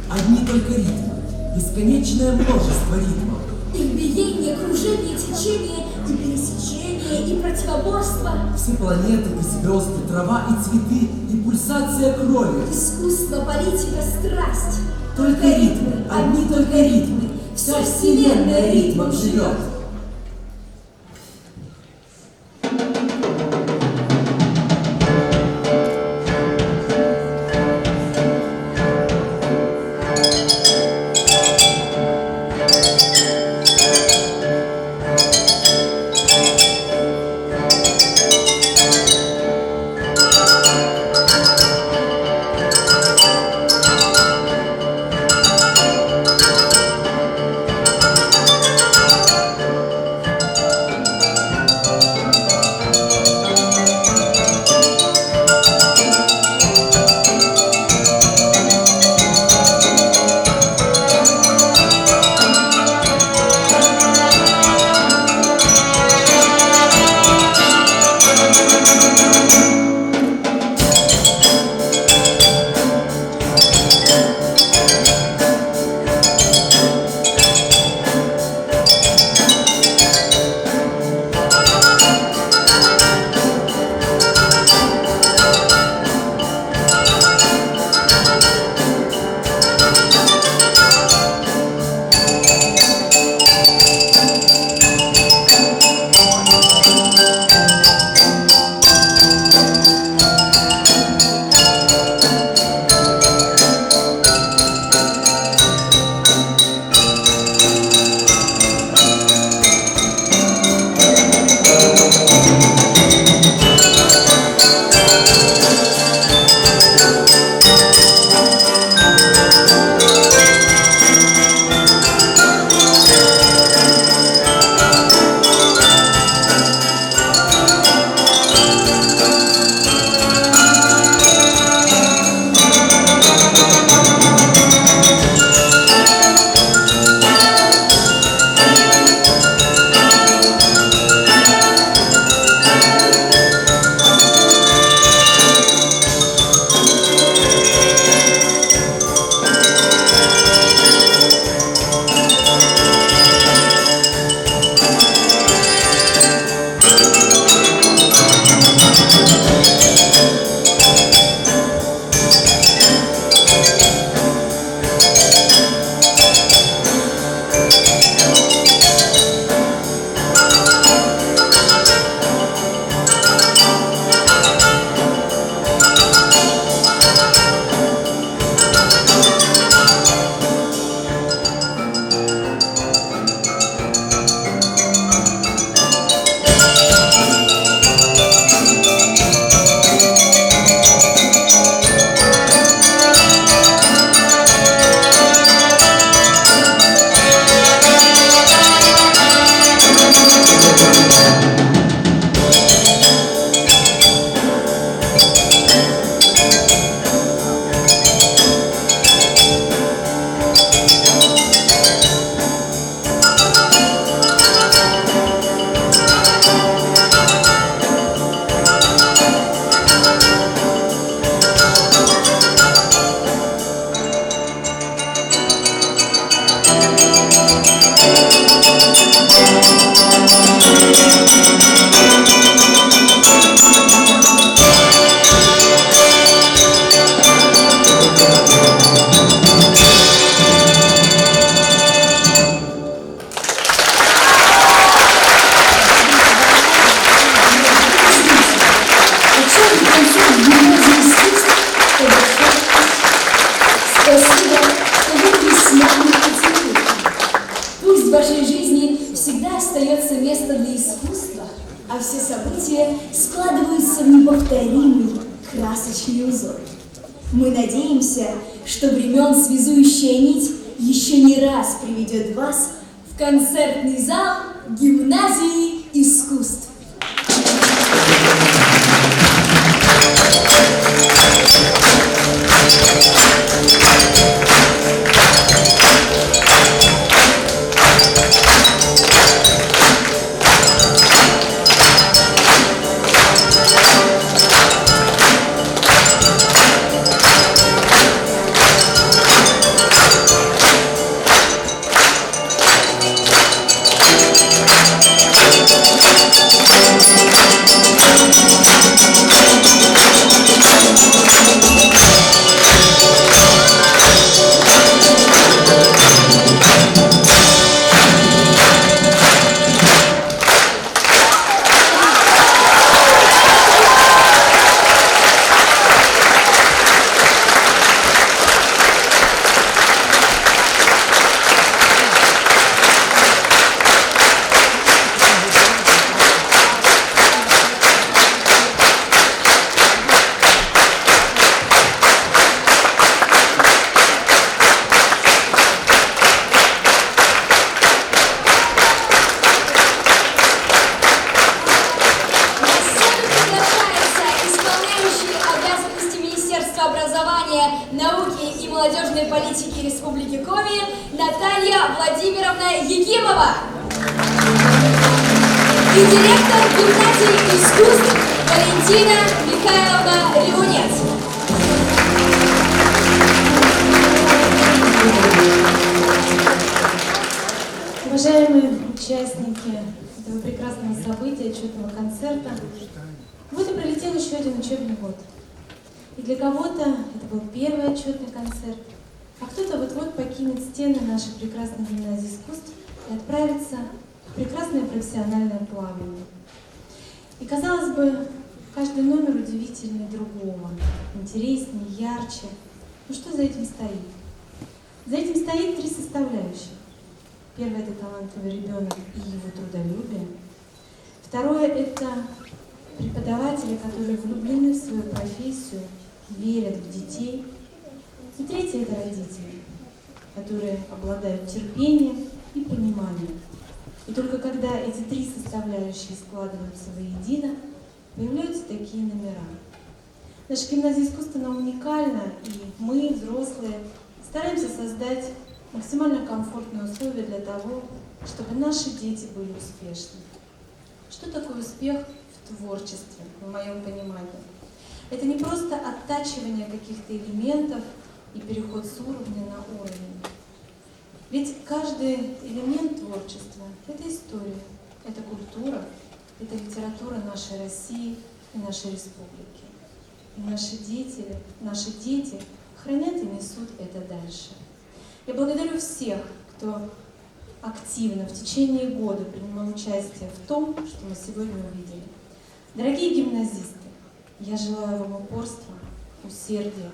Одни только ритмы, бесконечное множество ритмов. Их биение, кружение, течение, и пересечение, и противоборство. Все планеты и звезды, трава и цветы, и пульсация крови. Искусство, политика, страсть. Только ритмы, одни только ритмы. Вся вселенная ритмом живет. красочный узор. Мы надеемся, что времен связующая нить еще не раз приведет вас в концертный зал гимназии искусств. Науки и молодежной политики Республики Коми Наталья Владимировна Якимова и директор гимназии искусств Валентина Михайловна Ревунец. Уважаемые участники этого прекрасного события, отчетного концерта, вот и пролетел еще один учебный год. И для кого-то это был первый отчетный концерт, а кто-то вот-вот покинет стены нашей прекрасной гимназии искусств и отправится в прекрасное профессиональное плавание. И, казалось бы, каждый номер удивительнее другого, интереснее, ярче. Но что за этим стоит? За этим стоит три составляющих. Первое – это талантливый ребенок и его трудолюбие. Второе – это преподаватели, которые влюблены в свою профессию, верят в детей. И третье – это родители, которые обладают терпением и пониманием. И только когда эти три составляющие складываются воедино, появляются такие номера. Наша гимназия искусств, она уникальна, и мы, взрослые, стараемся создать максимально комфортные условия для того, чтобы наши дети были успешны. Что такое успех в творчестве, в моем понимании? Это не просто оттачивание каких-то элементов и переход с уровня на уровень. Ведь каждый элемент творчества – это история, это культура, это литература нашей России и нашей республики. И наши дети хранят и несут это дальше. Я благодарю всех, кто активно в течение года принимал участие в том, что мы сегодня увидели. Дорогие гимназисты, я желаю вам упорства, усердия,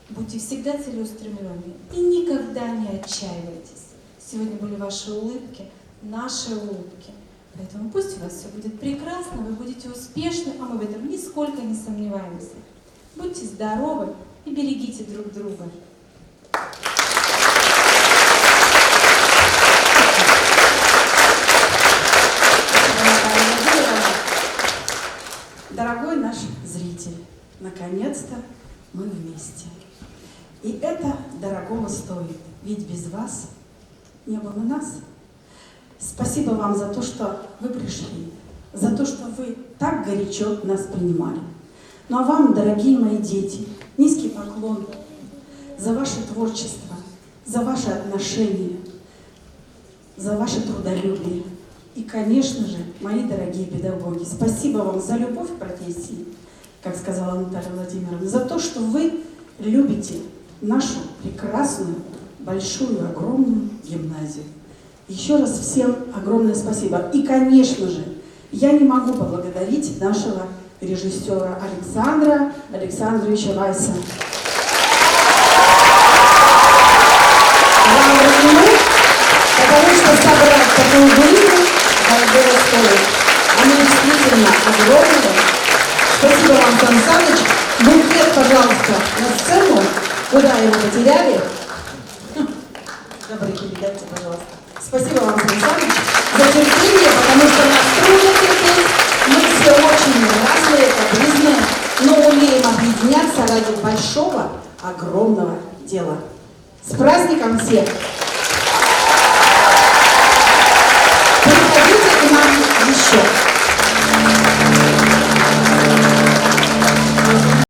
будьте всегда целеустремленны и никогда не отчаивайтесь. Сегодня были ваши улыбки, наши улыбки. Поэтому пусть у вас все будет прекрасно, вы будете успешны, а мы в этом нисколько не сомневаемся. Будьте здоровы и берегите друг друга. Дорогой наш зритель, наконец-то мы вместе. И это дорогого стоит, ведь без вас не было нас. Спасибо вам за то, что вы пришли, за то, что вы так горячо нас принимали. Ну а вам, дорогие мои дети, низкий поклон за ваше творчество, за ваши отношения, за ваше трудолюбие. И, конечно же, мои дорогие педагоги, спасибо вам за любовь к профессии, как сказала Наталья Владимировна, за то, что вы любите нашу прекрасную, большую, огромную гимназию. Еще раз всем огромное спасибо. И, конечно же, я не могу поблагодарить нашего режиссера Александра Александровича Вайса. Потому что собрать такую глыбу дорого стоит. Она действительно огромная. Спасибо вам, Сан Саныч. Букет, пожалуйста, на сцену. Куда его потеряли? Добрый, передайте, пожалуйста. Спасибо вам, Сан Саныч, за терпение, потому что нас трудно терпеть. Мы все очень разные, капризные, но умеем объединяться ради большого, огромного дела. С праздником всех!